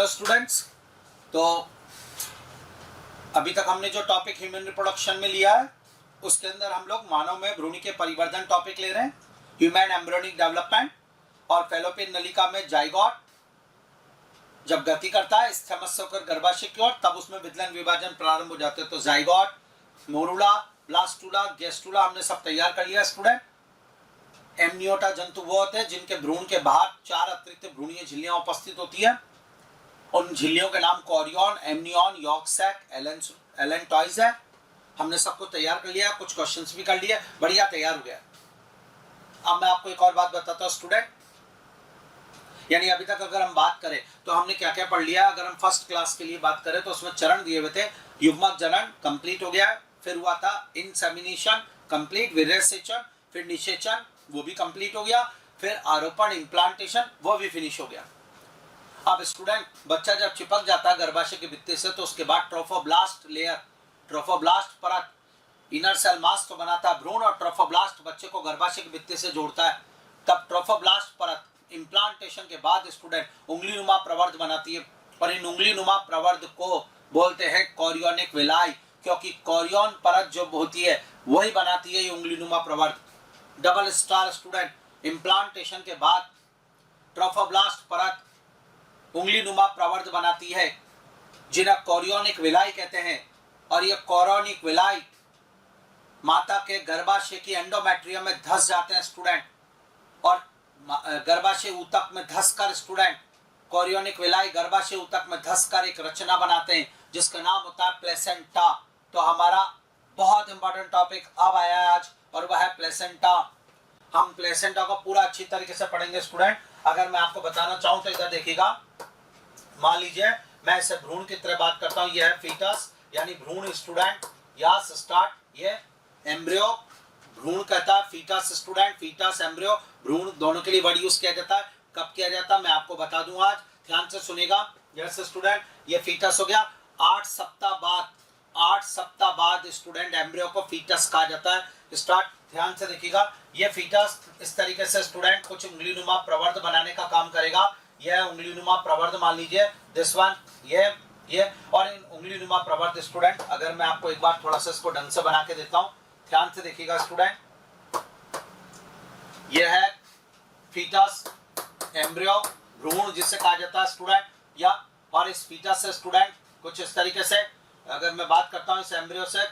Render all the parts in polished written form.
Hello students. तो अभी तक हमने जो टॉपिक ह्यूमन रिप्रोडक्शन में लिया है उसके अंदर हम लोग मानव में भ्रूण के परिवर्धन टॉपिक ले रहे हैं, ह्यूमन एम्ब्रियोनिक डेवलपमेंट। और फेलोपियन नलिका में जाइगोट जब गति करता है स्थमस से होकर गर्भाशय की ओर, तब उसमें विदलन विभाजन प्रारंभ हो जाते हैं। तो जाइगोट, मोरुला, ब्लास्टुला, गेस्टुला हमने सब तैयार कर लिया स्टूडेंट। एमनियोटा जंतु वो होते हैं जिनके भ्रूण के बाहर 4 अतिरिक्त भ्रूणीय झिल्लियां उपस्थित होती है। उन झिल्लियों के नाम कोरियन, एमनियन, यॉर्क सैक, एलेंटॉइज है। हमने सबको तैयार कर लिया, कुछ क्वेश्चंस भी कर लिए, बढ़िया तैयार हो गया। अब मैं आपको एक और बात बताता हूँ स्टूडेंट, यानी अभी तक अगर हम बात करें तो हमने क्या क्या पढ़ लिया। अगर हम फर्स्ट क्लास के लिए बात करें तो उसमें चरण दिए हुए थे। युग्मक जनन कंप्लीट हो गया है, फिर हुआ था इंसेमिनेशन कंप्लीट, विरेचन, फिर निषेचन वो भी कंप्लीट हो गया, फिर आरोपण इम्प्लांटेशन वो भी फिनिश हो गया। अब स्टूडेंट बच्चा जब चिपक जाता है गर्भाशय के भित्ति से तो उसके बाद ट्रोफोब्लास्ट लेयर, ट्रोफोब्लास्ट परत, इनर सेल मास तो बनाता है भ्रूण, और ट्रोफोब्लास्ट बच्चे को गर्भाशय के भित्ति से जोड़ता है। तब ट्रोफोब्लास्ट परत इम्प्लांटेशन के बाद स्टूडेंट उंगलीनुमा प्रवर्ध बनाती है, और इन उंगलीनुमा प्रवर्ध को बोलते हैं कोरियोनिक विलाई, क्योंकि कोरियन परत जो होती है वही बनाती है ये उंगलीनुमा प्रवर्ध। डबल स्टार स्टूडेंट इम्प्लांटेशन के बाद ट्रोफोब्लास्ट परत उंगलीनुमा प्रवर्ध बनाती है जिन्हें कोरियोनिक विलाई कहते हैं। और ये कोरियोनिक विलाई माता के गर्भाशय की एंडोमेट्रियम में धस जाते हैं स्टूडेंट, और गर्भाशय ऊतक में धसकर स्टूडेंट कोरियोनिक विलाई गर्भाशय ऊतक में धसकर एक रचना बनाते हैं जिसका नाम होता है प्लेसेंटा। तो हमारा बहुत इंपॉर्टेंट टॉपिक अब आया है आज, और वह है प्लेसेंटा। हम प्लेसेंटा को पूरा अच्छी तरीके से पढ़ेंगे स्टूडेंट। अगर मैं आपको बताना चाहूं तो इधर देखिएगा, मान लीजिए मैं इसे भ्रूण की तरह बात करता हूं, यह है फीटस यानी भ्रूण स्टूडेंट, या स्टार्ट ये एम्ब्रियो, भ्रूण कहता है फीटस स्टूडेंट, फीटस एम्ब्रियो भ्रूण दोनों के लिए वर्ड यूज किया जाता है। कब किया जाता है मैं आपको बता दूं, आज ध्यान से सुनेगा। जैसे स्टूडेंट ये फीटस हो गया, 8 सप्ताह बाद स्टूडेंट एम्ब्रियो को फीटस कहा जाता है। स्टार्ट ध्यान से देखिएगा, ये फीटस इस तरीके से स्टूडेंट कुछ उंगलीनुमा प्रवर्ध बनाने का काम करेगा। यह उंगलीनुमा प्रवर्ध मान लीजिए दिस वन, ये और इन उंगलीनुमा प्रवर्ध स्टूडेंट अगर मैं आपको एक बार थोड़ा सा इसको ढंग से बना के देता हूं, ध्यान से देखिएगा स्टूडेंट। यह है फीटस एम्ब्रियो भ्रूण जिसे कहा जाता है स्टूडेंट, या और इस फीटस से स्टूडेंट कुछ इस तरीके से अगर मैं बात करता हूं इस एम्ब्रियो से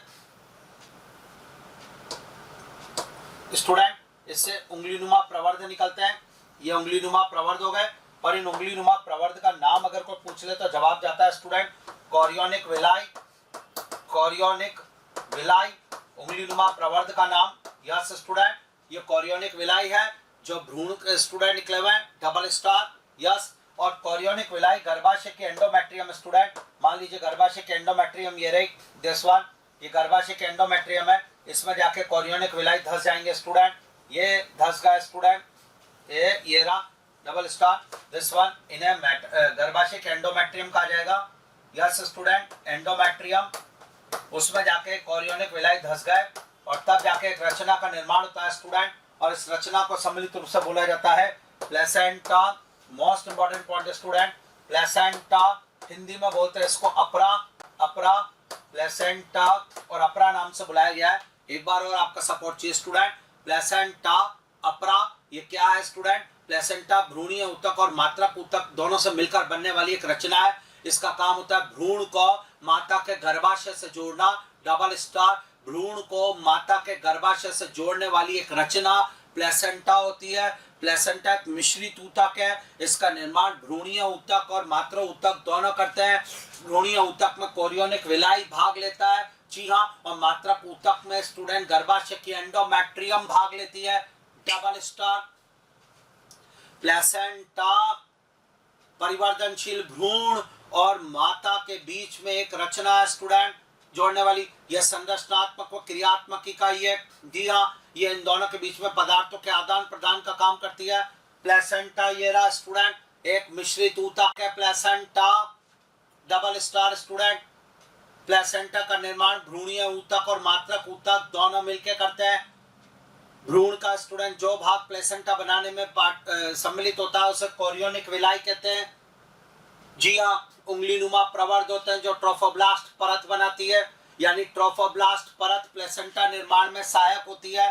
स्टूडेंट, इससे उंगलीनुमा प्रवर्ध निकलते हैं। ये उंगलीनुमा प्रवर्ध हो गए, और इन उंगलीनुमा प्रवर्ध का नाम अगर कोई पूछ ले तो जवाब जाता है student chorionic villi. Chorionic villi उंगलीनुमा प्रवर्ध का नाम, यस स्टूडेंट ये कोरियोनिक विलाई है जो भ्रूण के स्टूडेंट निकले हुए हैं, डबल स्टार, यस। और कोरियोनिक विलाई गर्भाशय के एंडोमेट्रियम स्टूडेंट, मान लीजिए गर्भाशय के एंडोमेट्रियम ये रही दिस वन, ये गर्भाशय के एंडोमेट्रियम है, इसमें जाके कोरियोनिक विलाई धस जाएंगे स्टूडेंट। ये धस गए स्टूडेंट, ये रहा डबल स्टार दिस वन, इन्हें गर्भाशय के एंडोमेट्रियम कहा जाएगा, यस स्टूडेंट एंडोमेट्रियम। उसमें जाके कोरियोनिक विलाई धस गए और तब जाके एक रचना का निर्माण होता है स्टूडेंट, और इस रचना को सम्मिलित रूप से बोला जाता है placenta. Most important point student, placenta Hindi में बोलते हैं इसको अपरा, अपरा प्लेसेंटा, और अपरा नाम से बुलाया गया है। एक बार और आपका सपोर्ट चाहिए स्टूडेंट, प्लेसेंटा अपरा ये क्या है स्टूडेंट? प्लेसेंटा भ्रूणीय ऊतक और मात्रक ऊतक दोनों से मिलकर बनने वाली एक रचना है। इसका काम होता है भ्रूण को माता के गर्भाशय से जोड़ना, डबल स्टार भ्रूण को माता के गर्भाशय से जोड़ने वाली एक रचना प्लेसेंटा होती है। प्लेसेंटा एक मिश्रित ऊतक है, इसका निर्माण भ्रूणीय ऊतक और मात्र ऊतक दोनों करते हैं। भ्रूणीय ऊतक में कोरियोनिक विलाई भाग लेता है, जी हाँ, और मात्रक ऊतक में स्टूडेंट गर्भाशय की एंडोमेट्रियम भाग लेती है, डबल स्टार। प्लेसेंटा परिवर्तनशील भ्रूण और माता के बीच में एक रचना है स्टूडेंट जोड़ने वाली। यह संरचनात्मक व क्रियात्मक इकाई है, जी हाँ, ये इन दोनों के बीच में पदार्थों के आदान प्रदान का काम करती है। प्लेसेंटा ये रहा स्टूडेंट एक मिश्रित ऊतक है placenta, double star student. Placenta का निर्माण भ्रूणीय ऊतक और मात्रक ऊतक दोनों मिलकर करते हैं। भ्रूण का स्टूडेंट जो भाग प्लेसेंटा बनाने में सम्मिलित होता है उसे कोरियोनिक विलाई कहते हैं, जी हाँ, उंगलीनुमा प्रवर्ध होते हैं जो ट्रोफोब्लास्ट परत बनाती है, यानी ट्रोफोब्लास्ट परत प्लेसेंटा निर्माण में सहायक होती है।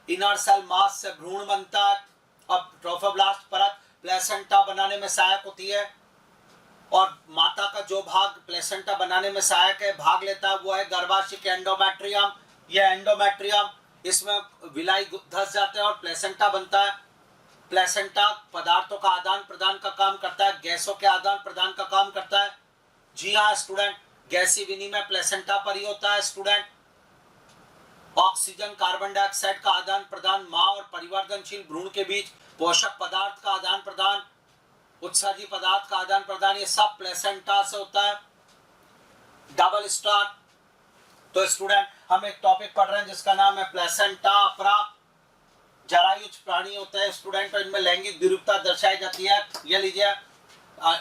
इनर सेल मास से भ्रूण बनता है और ट्रोफोब्लास्ट परत प्लेसेंटा बनाने में सहायक होती है। और माता का जो भाग प्लेसेंटा बनाने में सहायक है, भाग लेता है, वो है गर्भाशय एंडोमेट्रियम। यह एंडोमेट्रियम, इसमें विलाई धस जाते हैं और प्लेसेंटा बनता है। प्लेसेंटा पदार्थों का आदान प्रदान का काम करता है, गैसों के आदान प्रदान का काम करता है। जी हाँ स्टूडेंट, गैसीय विनिमय प्लेसेंटा पर ही होता है स्टूडेंट। ऑक्सीजन कार्बन डाइऑक्साइड का आदान प्रदान माँ और परिवर्तनशील भ्रूण के बीच, पोषक पदार्थ का आदान प्रदान, उत्सर्जी पदार्थ का आदान प्रदान, ये सब प्लेसेंटा से होता है। Double star. तो स्टूडेंट हम एक टॉपिक पढ़ रहे हैं जिसका नाम है प्लेसेंटा अपरा। जरायुज प्राणी होते हैं स्टूडेंट, तो इनमें लैंगिक विरूपता दर्शाई जाती है। ये लीजिए,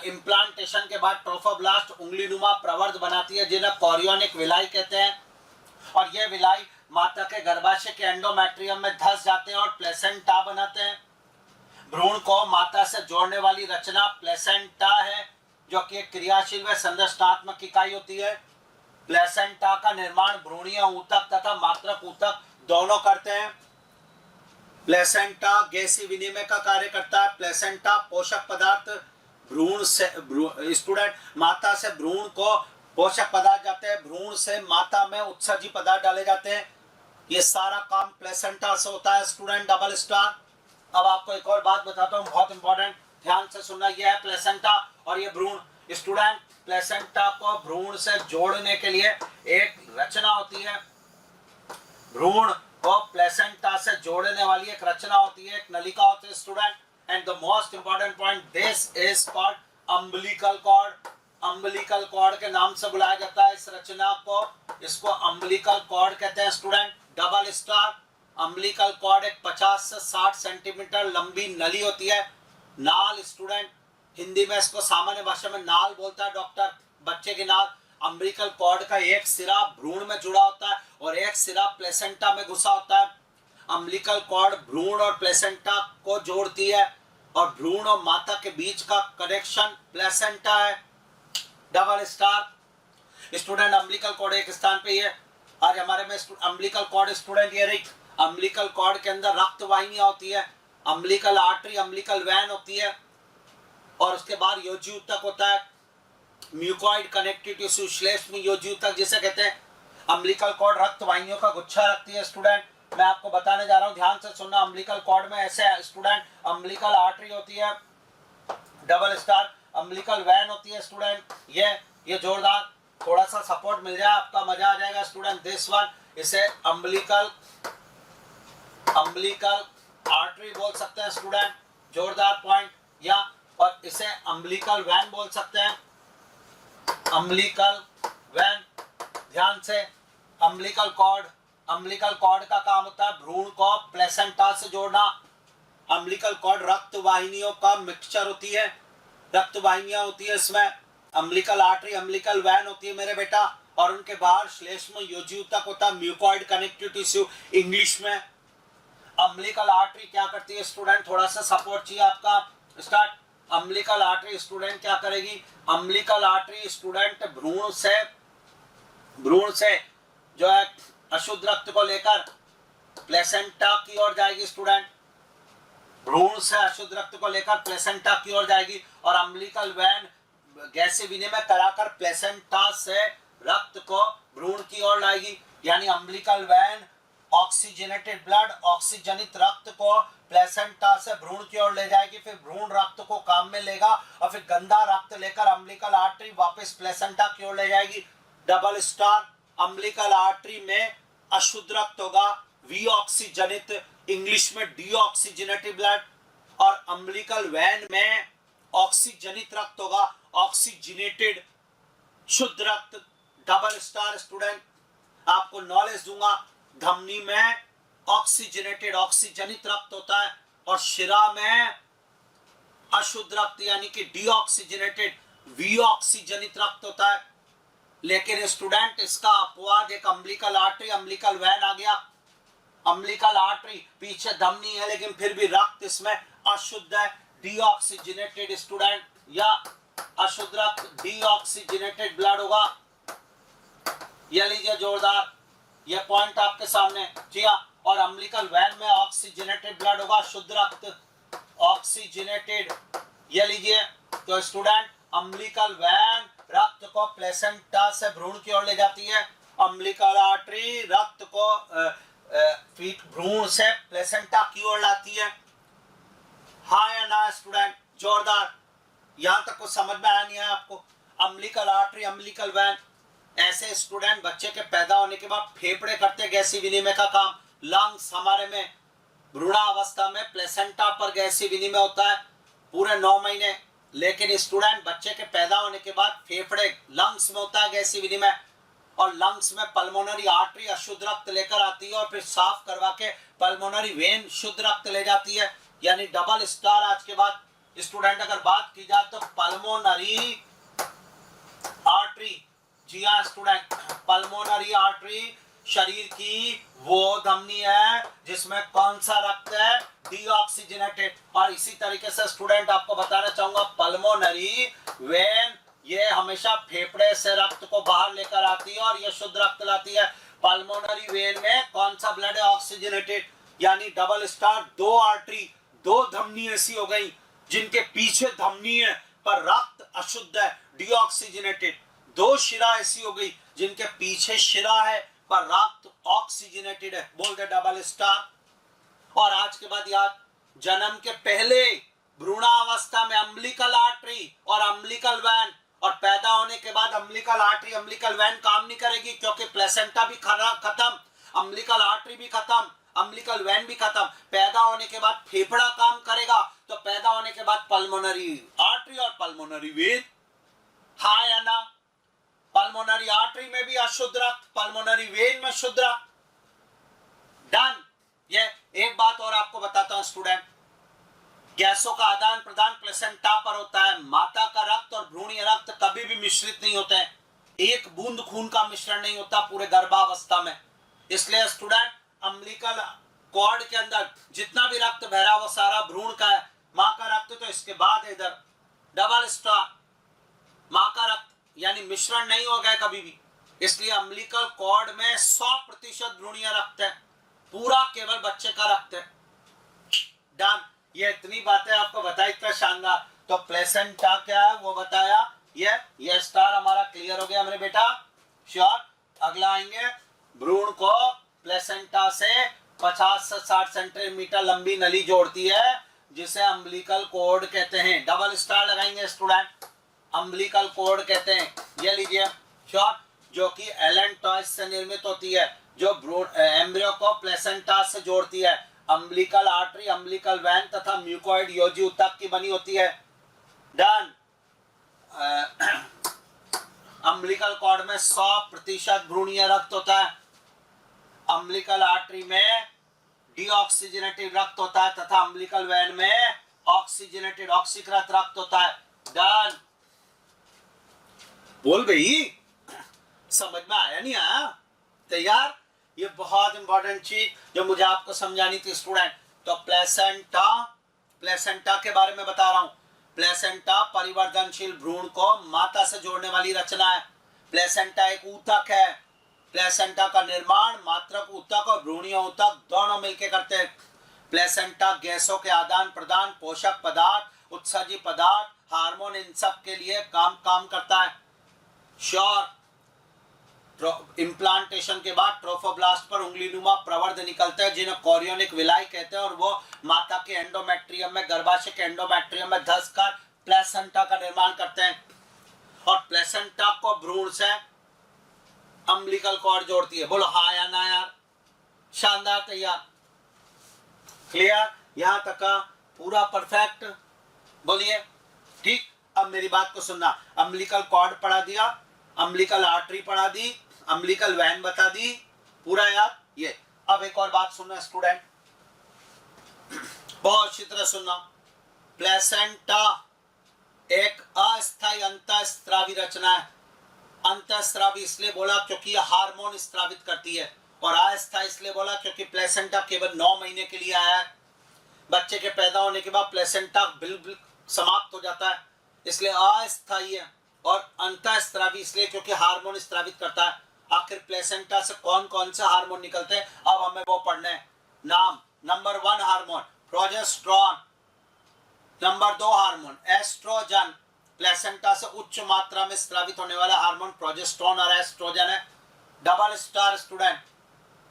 इम्प्लांटेशन के बाद ट्रोफोब्लास्ट उंगलीनुमा प्रवर्ध बनाती है जिन्हें कोरियोनिक विलाई कहते हैं। और ये विलाई माता के गर्भाशय के एंडोमेट्रियम में धस जाते हैं और प्लेसेंटा बनाते हैं। भ्रूण को माता से जोड़ने वाली रचना प्लेसेंटा है, जो कि एक क्रियाशील व संरचनात्मक इकाई होती है। प्लेसेंटा का निर्माण भ्रूणीय ऊतक तथा मात्रक ऊतक दोनों करते हैं। प्लेसेंटा गैसीय विनिमय का कार्य करता है। प्लेसेंटा पोषक पदार्थ भ्रूण से स्टूडेंट माता से भ्रूण को पोषक पदार्थ जाते हैं, भ्रूण से माता में उत्सर्जी पदार्थ डाले जाते हैं। ये सारा काम प्लेसेंटा से होता है स्टूडेंट। Double star. अब आपको एक और बात बताता हूँ, बहुत इंपॉर्टेंट, ध्यान से सुनना। यह है प्लेसेंटा और ये भ्रूण। स्टूडेंट प्लेसेंटा को भ्रूण से जोड़ने के लिए एक रचना होती है। भ्रूण को प्लेसेंटा से जोड़ने वाली एक रचना होती है, एक नलिका होती है student. And the most important point, this is called umbilical cord. Umbilical cord के नाम से बुलाया जाता है इस रचना को, इसको अम्बिलिकल कॉर्ड कहते हैं student. Double star. Umbilical cord एक 50 से 60 सेंटीमीटर लंबी नली होती है। नाल स्टूडेंट, हिंदी में इसको सामान्य भाषा में नाल बोलता है डॉक्टर, बच्चे की नाल। अम्बिलिकल कॉर्ड का एक सिरा भ्रूण में जुड़ा होता है और एक सिरा प्लेसेंटा में घुसा होता है। अम्बिलिकल कॉर्ड भ्रूण और प्लेसेंटा को जोड़ती है और भ्रूण और माता के बीच का कनेक्शन प्लेसेंटा है। Double star. Student umbilical cord एक स्थान पे ही है। आज हमारे में अम्बिलिकल कॉर्ड स्टूडेंट ये रही। अम्बिलिकल कॉर्ड के अंदर रक्त वाहिनियां होती है, अम्बिलिकल आर्टरी, अम्बिलिकल वैन होती है और उसके बाद योजी ऊतक होता है, म्यूकॉइड कनेक्टिव टिश्यू, श्लेष्म योजी ऊतक जिसे कहते हैं। अम्बिलिकल कॉर्ड रक्त वाहिनियों का गुच्छा रखती है स्टूडेंट। मैं आपको बताने जा रहा हूँ, ध्यान से सुनना। अम्बिलिकल कॉर्ड में ऐसे स्टूडेंट अम्बिलिकल आर्टरी होती है। Double star. अम्बिलिकल वैन होती है स्टूडेंट। ये जोरदार, थोड़ा सा सपोर्ट मिल जाए आपका मजा आ जाएगा स्टूडेंट। दिस वन, इसे अम्बिलिकल आर्टरी बोल सकते हैं स्टूडेंट, जोरदार पॉइंट। या और इसे अम्बिलिकल वैन बोल सकते हैं, अम्बिलिकल वैन। ध्यान से, अम्बिलिकल कॉर्ड का काम होता है भ्रूण को प्लेसेंटा से जोड़ना। अम्बिलिकल कॉर्ड रक्त वाहिनियों का मिक्सचर होती है, रक्त वाहिनियां होती है इसमें। अम्बिलिकल आर्टरी, अम्बिलिकल वैन होती है मेरे बेटा, और उनके बाहर श्लेष्म योजी ऊतक होता है, म्यूकॉइड कनेक्टिव टिश्यू इंग्लिश में। अम्बिलिकल आर्टरी क्या करती है स्टूडेंट, थोड़ा सा सपोर्ट चाहिए आपका। स्टार्ट। अम्बिलिकल आर्टरी स्टूडेंट क्या करेगी, अम्बिलिकल आर्टरी स्टूडेंट भ्रूण से जो है अशुद्ध रक्त को लेकर प्लेसेंटा की ओर जाएगी स्टूडेंट। भ्रूण से अशुद्ध रक्त को लेकर प्लेसेंटा की ओर जाएगी और अम्बिलिकल वैन गैसीय विनिमय कराकर प्लेसेंटा से रक्त को भ्रूण की ओर लाएगी। यानी अम्बिलिकल वैन ऑक्सीजनेटेड ब्लड, ऑक्सीजनित रक्त को प्लेसेंटा से भ्रूण की ओर ले जाएगी, फिर भ्रूण रक्त को काम में लेगा और फिर गंदा रक्त लेकर अम्बिलिकल आर्टरी वापस प्लेसेंटा की ओर ले जाएगी। Double star. अम्बिलिकल आर्टरी में अशुद्ध रक्त होगा, वीऑक्सीजनित, इंग्लिश में डीऑक्सीजनेटेड ब्लड, और अम्बिलिकल वैन में ऑक्सीजनित रक्त होगा, ऑक्सीजनेटेड शुद्ध रक्त। डबल स्टार स्टूडेंट, आपको नॉलेज दूंगा, धमनी में ऑक्सीजनेटेड ऑक्सीजनित रक्त होता है और शिरा में अशुद्ध रक्त यानी कि डीऑक्सीजनेटेड वीऑक्सीजनित रक्त होता है। लेकिन स्टूडेंट इसका अपवाद एक अम्बिलिकल आर्टरी, अम्बिलिकल वैन आ गया। अम्बिलिकल आर्टरी पीछे धमनी है लेकिन फिर भी रक्त इसमें अशुद्ध है, डीऑक्सीजनेटेड स्टूडेंट। या अशुद्ध रक्त डीऑक्सीजनेटेड ब्लड होगा। ये लीजिए जोरदार, ये पॉइंट आपके सामने, जी हाँ। और अम्लिकल वैन में ऑक्सीजनेटेड ब्लड होगा, शुद्ध रक्त ऑक्सीजनेटेड। ये लीजिए, तो स्टूडेंट अम्लिकल वैन रक्त को प्लेसेंटा से भ्रूण की ओर ले जाती है, अम्लिकल आर्टरी रक्त को भ्रूण से प्लेसेंटा की ओर लाती है। हाँ या ना स्टूडेंट, जोरदार। यहां तक कुछ समझ में आया नहीं है आपको? अम्लिकल आर्टरी, अम्लिकल वैन, ऐसे स्टूडेंट बच्चे के पैदा होने के बाद फेफड़े करते गैसीय विनिमय का काम। लंग्स हमारे में भ्रूणावस्था में प्लेसेंटा पर गैसीय विनिमय होता है पूरे 9 महीने, लेकिन स्टूडेंट बच्चे के पैदा होने के बाद फेफड़े लंग्स में होता है गैसीय विनिमय, और लंग्स में पल्मोनरी आर्टरी अशुद्ध रक्त लेकर आती है और फिर साफ करवा के पल्मोनरी वेन शुद्ध रक्त ले जाती है। यानी डबल स्टार। आज के बाद स्टूडेंट अगर बात की जाए तो पल्मोनरी आर्टरी, जी हाँ स्टूडेंट, पल्मोनरी आर्टरी शरीर की वो धमनी है जिसमें कौन सा रक्त है? डीऑक्सीजनेटेड। और इसी तरीके से स्टूडेंट आपको बताना चाहूंगा पल्मोनरी वेन ये हमेशा फेफड़े से रक्त को बाहर लेकर आती है और ये शुद्ध रक्त लाती है। पल्मोनरी वेन में कौन सा ब्लड है? ऑक्सीजनेटेड। यानी डबल स्टार, दो आर्टरी, दो धमनी ऐसी हो गई जिनके पीछे धमनी है पर रक्त अशुद्ध है, डीऑक्सीजनेटेड। दो शिरा ऐसी हो गई जिनके पीछे शिरा है पर रक्त ऑक्सीजनेटेड है, बोल दे डबल स्टार। और आज के बाद याद, जन्म के पहले भ्रूणावस्था में अम्लिकल आर्टरी और अम्लिकल वैन, और पैदा होने के बाद अम्लिकल आर्टरी अम्लिकल वैन काम नहीं करेगी क्योंकि प्लेसेंटा भी खत्म, अम्लिकल आर्टरी भी खत्म, अम्लिकल वैन भी खत्म। पैदा होने के बाद फेफड़ा काम करेगा, तो पैदा होने के बाद पल्मोनरी आर्टरी और पल्मोनरी वेन। हाँ या ना? पल्मोनरी आर्टरी में भी अशुद्ध रक्त, पल्मोनरी वेन में शुद्ध रक्त। डन। ये एक बात और आपको बताता हूं स्टूडेंट, गैसों का आदान प्रदान प्लेसेंटा पर होता है। माता का रक्त और भ्रूणीय रक्त कभी भी मिश्रित नहीं होते हैं, एक बूंद खून का मिश्रण नहीं होता पूरे गर्भावस्था में। इसलिए स्टूडेंट अम्लिकल कॉर्ड के अंदर जितना भी रक्त बह रहा वो सारा भ्रूण का है। मां का रक्त तो इसके बाद है इधर, डबल स्टार। मां का रक्त यानी मिश्रण नहीं हो गया कभी भी, इसलिए अम्लिकल कॉर्ड में 100% भ्रूणीय रक्त है, पूरा केवल बच्चे का रक्त है। डन। ये इतनी बातें आपको बताई, इतना शानदार। तो प्लेसेंटा क्या है वो बताया, ये स्टार हमारा क्लियर हो गया मेरे बेटा, श्योर। अगला आएंगे, भ्रूण को प्लेसेंटा से 50 से 60 सेंटीमीटर लंबी नली जोड़ती है जिसे अम्बिलिकल कॉर्ड कहते हैं। डबल स्टार लगाएंगे स्टूडेंट, अम्बिलिकल कॉर्ड कहते हैं। ये लीजिए श्योर, जो कि एलेंटॉइस से निर्मित होती है, जो एम्ब्रियो को प्लेसेंटा से जोड़ती है। अम्बिलिकल आर्टरी, अम्बिलिकल वैन तथा म्यूकोइड योजी ऊतक की बनी होती है। डन। अम्बिलिकल कॉर्ड में 100% भ्रूणीय रक्त होता है, अम्बिलिकल आर्टरी में डीऑक्सीजनेटेड रक्त होता है तथा अम्बिलिकल वैन में ऑक्सीजनेटेड ऑक्सीकृत रक्त होता है। डन। बोल भाई, समझ में आया नहीं आया? तैयार? ये बहुत इंपॉर्टेंट चीज जो मुझे आपको समझानी थी स्टूडेंट। तो प्लेसेंटा के बारे में बता रहा हूं। प्लेसेंटा परिवर्तनशील भ्रूण को माता से जोड़ने वाली रचना है। प्लेसेंटा एक ऊतक है। प्लेसेंटा का निर्माण मात्रक ऊतक और भ्रूणीय ऊतक दोनों मिलकर करते हैं। प्लेसेंटा गैसों के आदान प्रदान, पोषक पदार्थ, उत्सर्जी पदार्थ, हार्मोन, इन सब के लिए काम करता है। श्योर। इम्प्लांटेशन के बाद ट्रोफोब्लास्ट पर उंगलीनुमा प्रवर्ध निकलते हैं जिन्हें कोरियोनिक विलाई कहते हैं, और वो माता के एंडोमेट्रियम में, गर्भाशय के एंडोमेट्रियम में धंसकर प्लेसेंटा का निर्माण करते हैं। और प्लेसेंटा को भ्रूण से अम्बिलिकल कॉर्ड जोड़ती है। बोलो हाँ या ना यार? शानदार। तैयार? क्लियर? यहां तक का पूरा परफेक्ट? बोलिए ठीक। अब मेरी बात को सुनना। अम्बिलिकल कॉर्ड पढ़ा दिया, अम्बिलिकल आर्टरी पढ़ा दी, अम्बिलिकल वैन बता दी, पूरा याद। ये अब एक और बात सुनना स्टूडेंट, बहुत अच्छी तरह सुनना। प्लेसेंटा एक अस्थायी अंतःस्रावी रचना है। अंतःस्रावी इसलिए बोला क्योंकि यह हार्मोन स्रावित करती है, और अस्थायी इसलिए बोला क्योंकि प्लेसेंटा केवल 9 महीने के लिए आया है। बच्चे के पैदा होने के बाद प्लेसेंटा बिल्कुल समाप्त हो जाता है, इसलिए अस्थायी है, और अंतःस्रावी इसलिए क्योंकि हार्मोन स्रावित करता है। आखिर प्लेसेंटा से कौन कौन से हार्मोन निकलते हैं, अब हमें वो पढ़ने हैं। नाम, number 1 hormone progesterone, number 2 hormone oestrogen. Placenta से उच्च मात्रा में स्रावित होने वाला हार्मोन प्रोजेस्टेरॉन और एस्ट्रोजन है। Double star student,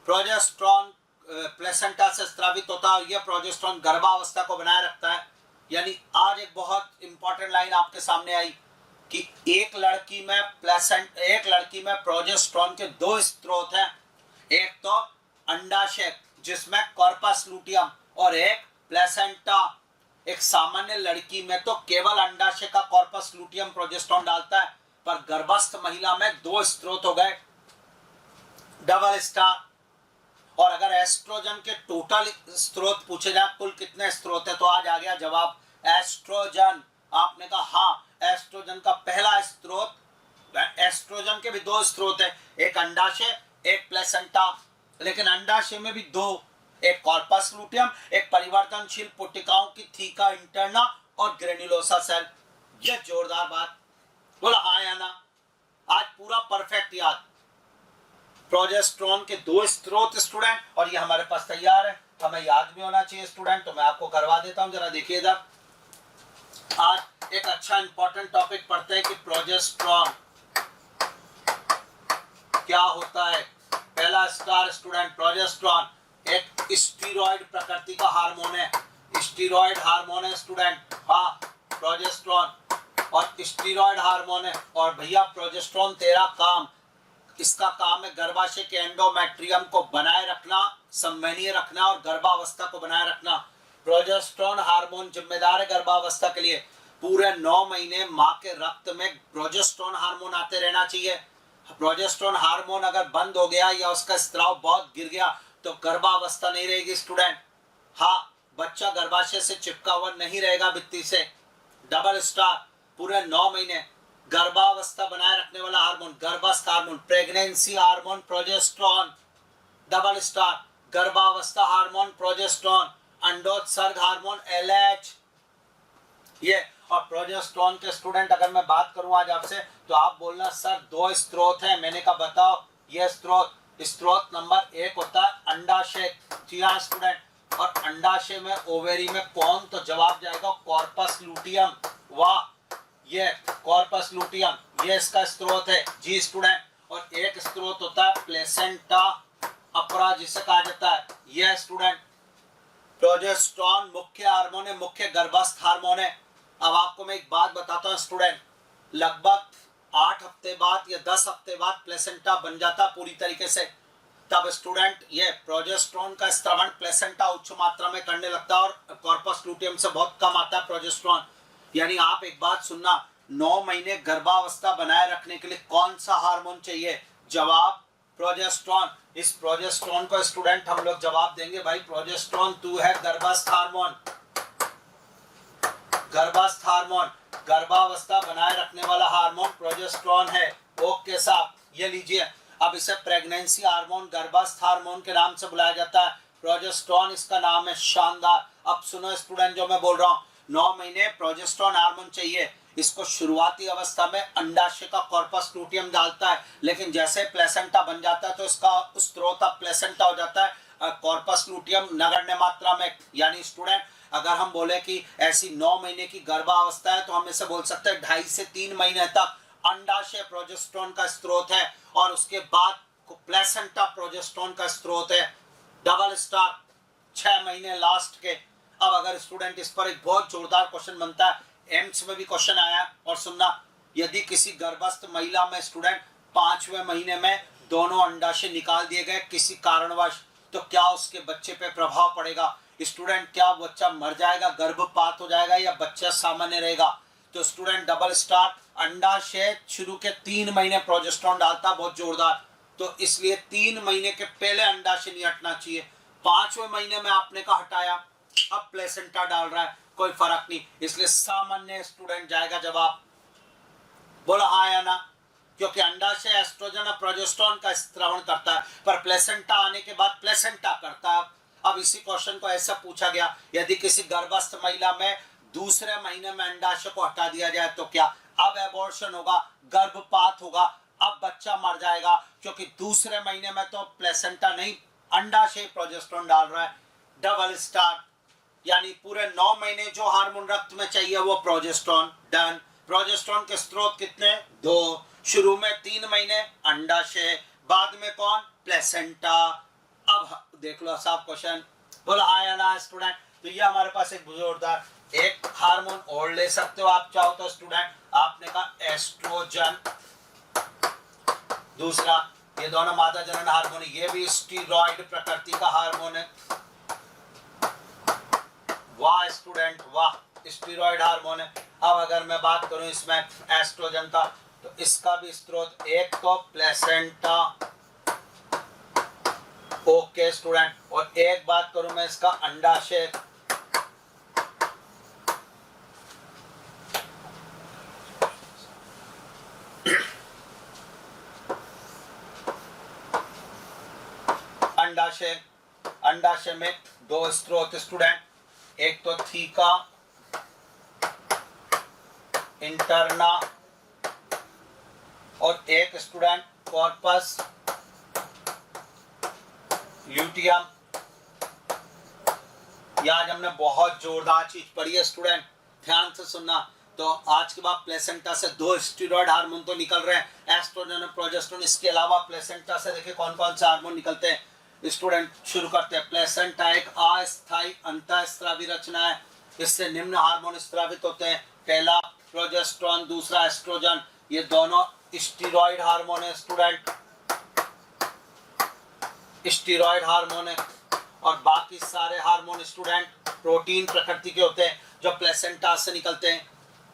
progesterone placenta से स्रावित होता है और यह प्रोजेस्टेरॉन गर्भावस्था को बनाए रखता है। यानी आज एक बहुत इंपॉर्टेंट लाइन आपके सामने आई कि एक लड़की में प्रोजेस्टेरॉन के 2 स्रोत हैं। एक तो अंडाशय जिसमें कॉर्पस लूटियम, और एक प्लेसेंटा। एक सामान्य लड़की में तो केवल अंडाशय का कॉर्पस लूटियम प्रोजेस्टेरॉन डालता है, पर गर्भस्थ महिला में 2 स्रोत हो गए, डबल स्टार। और अगर एस्ट्रोजन के टोटल स्रोत पूछे जाए कुल कितने स्रोत है, तो आज आ गया जवाब एस्ट्रोजन। आपने कहा हाँ, एस्ट्रोजन का पहला स्रोत, एस्ट्रोजन के भी 2 स्रोत है, एक अंडाशय एक प्लेसेंटा। लेकिन अंडाशय में भी 2, एक कॉर्पस लूटियम, एक परिवर्तनशील पुटिकाओं की थीका इंटरना और ग्रेन्युलोसा सेल। ये जोरदार बात, बोला हाँ या ना। आज पूरा परफेक्ट याद। प्रोजेस्टेरॉन के 2 स्रोत स्टूडेंट, और ये हमारे पास तैयार है, हमें याद भी होना चाहिए स्टूडेंट, तो मैं आपको करवा देता हूं। जरा देखिए इधर, आज एक अच्छा इंपॉर्टेंट टॉपिक पढ़ते हैं कि प्रोजेस्टेरॉन क्या होता है। पहला स्टार स्टूडेंट, प्रोजेस्टेरॉन एक स्टीरॉयड प्रकृति का हार्मोन है, स्टीरॉयड हार्मोन है स्टूडेंट। हाँ, प्रोजेस्टेरॉन और स्टीरॉयड हार्मोन है। और भैया प्रोजेस्टेरॉन तेरा काम, इसका काम है गर्भाशय के एंडोमेट्रियम को बनाए रखना, संवहनीय रखना और गर्भावस्था को बनाए रखना। प्रोजेस्टेरॉन हार्मोन जिम्मेदार है गर्भावस्था के लिए। पूरे 9 महीने माँ के रक्त में प्रोजेस्टेरॉन हार्मोन आते रहना चाहिए। प्रोजेस्टेरॉन हार्मोन अगर बंद हो गया या उसका स्त्राव बहुत गिर गया तो गर्भावस्था नहीं रहेगी स्टूडेंट। हाँ, बच्चा गर्भाशय से चिपका हुआ नहीं रहेगा भित्ति से। डबल स्टार, पूरे 9 महीने गर्भावस्था बनाए रखने वाला हार्मोन, गर्भस्थ hormone, pregnancy hormone progesterone. Double star, गर्भावस्था हार्मोन प्रोजेस्टेरॉन, अंडोत्सर्ग हार्मोन LH। ये और प्रोजेस्टेरॉन के स्टूडेंट अगर मैं बात करूं आज आपसे, तो आप बोलना सर 2 स्रोत हैं। मैंने कहा बताओ। ये स्रोत नंबर 1 होता है अंडाशय। जी हाँ स्टूडेंट, और अंडाशय में ओवेरी में कौन, तो जवाब जाएगा कॉर्पस लूटियम। वाह, ये कॉर्पस लूटियम, ये इसका स्रोत है। जी स्टूडेंट, और एक स्रोत होता है प्लेसेंटा अपरा जिसे कहा जाता है। यह स्टूडेंट प्रोजेस्टेरॉन मुख्य हार्मोन है, मुख्य गर्भस्थ हार्मोन है। अब आपको मैं एक बात बताता हूँ स्टूडेंट, लगभग 8 हफ्ते बाद या 10 हफ्ते बाद प्लेसेंटा बन जाता पूरी तरीके से। तब स्टूडेंट ये प्रोजेस्टेरॉन का स्त्रवण प्लेसेंटा उच्च मात्रा में करने लगता है और कॉर्पस लूटियम से बहुत कम आता है प्रोजेस्टेरॉन। यानी आप एक बात सुनना, 9 महीने गर्भावस्था बनाए रखने के लिए कौन सा हार्मोन चाहिए? जवाब प्रोजेस्टेरॉन। इस प्रोजेस्टेरॉन को स्टूडेंट हम लोग जवाब देंगे भाई प्रोजेस्टेरॉन तू है गर्भस्थ हार्मोन। गर्भस्थ हार्मोन, गर्भावस्था बनाए रखने वाला हार्मोन प्रोजेस्टेरॉन है। ओके साहब, ये लीजिए। अब इसे प्रेगनेंसी हार्मोन, गर्भस्थ हार्मोन के नाम से बुलाया जाता है। प्रोजेस्टेरॉन इसका नाम है। शानदार। अब सुनो स्टूडेंट जो मैं बोल रहा हूँ, 9 महीने प्रोजेस्टेरॉन हार्मोन चाहिए। इसको शुरुआती अवस्था में अंडाशय का कॉर्पस लूटियम डालता है, लेकिन जैसे प्लेसेंटा बन जाता है तो इसका स्रोत अब प्लेसेंटा हो जाता है, कॉर्पस लूटियम नगण्य मात्रा में। यानी स्टूडेंट अगर हम बोले कि ऐसी 9 महीने की गर्भावस्था है तो हम इसे बोल सकते हैं 2.5 से 3 महीने तक अंडाशय प्रोजेस्टेरॉन का स्रोत है, और उसके बाद प्लेसेंटा प्रोजेस्टेरॉन का स्रोत है। डबल स्टार 6 महीने लास्ट के। अब अगर स्टूडेंट इस पर एक बहुत जोरदार क्वेश्चन बनता है, एम्स में भी क्वेश्चन आया, और सुनना, यदि किसी गर्भस्थ महिला में स्टूडेंट 5वें महीने में दोनों अंडाशय निकाल दिए गए किसी कारणवश, तो क्या उसके बच्चे पे प्रभाव पड़ेगा? स्टूडेंट क्या बच्चा मर जाएगा, गर्भपात हो जाएगा, या बच्चा सामान्य रहेगा? तो स्टूडेंट डबल स्टार, अंडाशय शुरू के 3 महीने प्रोजेस्टेरॉन डालता बहुत जोरदार, तो इसलिए 3 महीने के पहले अंडाशय नहीं हटना चाहिए। 5वें महीने में आपने का हटाया, अब प्लेसेंटा डाल रहा है, कोई फर्क नहीं, इसलिए सामान्य स्टूडेंट जाएगा जवाब। बोला हाँ या ना? क्योंकि अंडाशय एस्ट्रोजन और प्रोजेस्टेरॉन का स्त्रवण करता है, पर प्लेसेंटा आने के बाद प्लेसेंटा करता है। अब इसी क्वेश्चन को ऐसा पूछा गया, यदि किसी गर्भस्थ महिला में दूसरे महीने में अंडाशय को हटा दिया जाए तो क्या, अब एबॉर्शन होगा, गर्भपात होगा, अब बच्चा मर जाएगा, क्योंकि दूसरे महीने में तो प्लेसेंटा नहीं, अंडाशय प्रोजेस्टेरोन डाल रहा है। डबल स्टार, यानी पूरे 9 महीने जो हार्मोन रक्त में चाहिए वो प्रोजेस्टेरोन, डन। प्रोजेस्टेरोन के स्रोत कितने, 2। शुरू में 3 महीने अंडाशय, बाद में कौन, प्लेसेंटा। अब देख लो साहब क्वेश्चन, बोला हाँ या ना स्टूडेंट। तो ये हमारे पास एक जोरदार एक हार्मोन और ले सकते हो आप चाहो तो स्टूडेंट, आपने कहा एस्ट्रोजन। दूसरा, ये दोनों मादा जनन हार्मोन, ये भी स्टीरॉइड प्रकृति का हार्मोन है। वाह स्टूडेंट वाह, स्टीरॉइड हार्मोन है। अब अगर मैं बात करूं इसमें एस्ट्रोजन का, तो इसका भी स्रोत एक तो प्लेसेंटा, ओके स्टूडेंट, और एक बात करूं मैं इसका अंडाशय। अंडाशय, अंडाशय में 2 स्रोत स्टूडेंट, एक तो थीका इंटरना और एक स्टूडेंट कॉर्पस ल्यूटियम। ये आज हमने बहुत जोरदार चीज पढ़ी है स्टूडेंट, ध्यान से सुनना। तो आज के बाद प्लेसेंटा से 2 स्टीरॉइड हार्मोन तो निकल रहे हैं, एस्ट्रोजन और प्रोजेस्टेरोन। इसके अलावा प्लेसेंटा से देखिए कौन कौन से हार्मोन निकलते हैं स्टूडेंट, शुरू करते हैं। प्लेसेंटा एक अस्थायी अंतःस्रावी रचना है, इससे निम्न हार्मोन स्रावित होते हैं। पहला प्रोजेस्टेरोन, दूसरा एस्ट्रोजन, ये दोनों स्टीरॉइड हार्मोन है स्टूडेंट, स्टीरॉइड हार्मोन है। और बाकी सारे हार्मोन स्टूडेंट प्रोटीन प्रकृति के होते हैं जो प्लेसेंटा से निकलते हैं।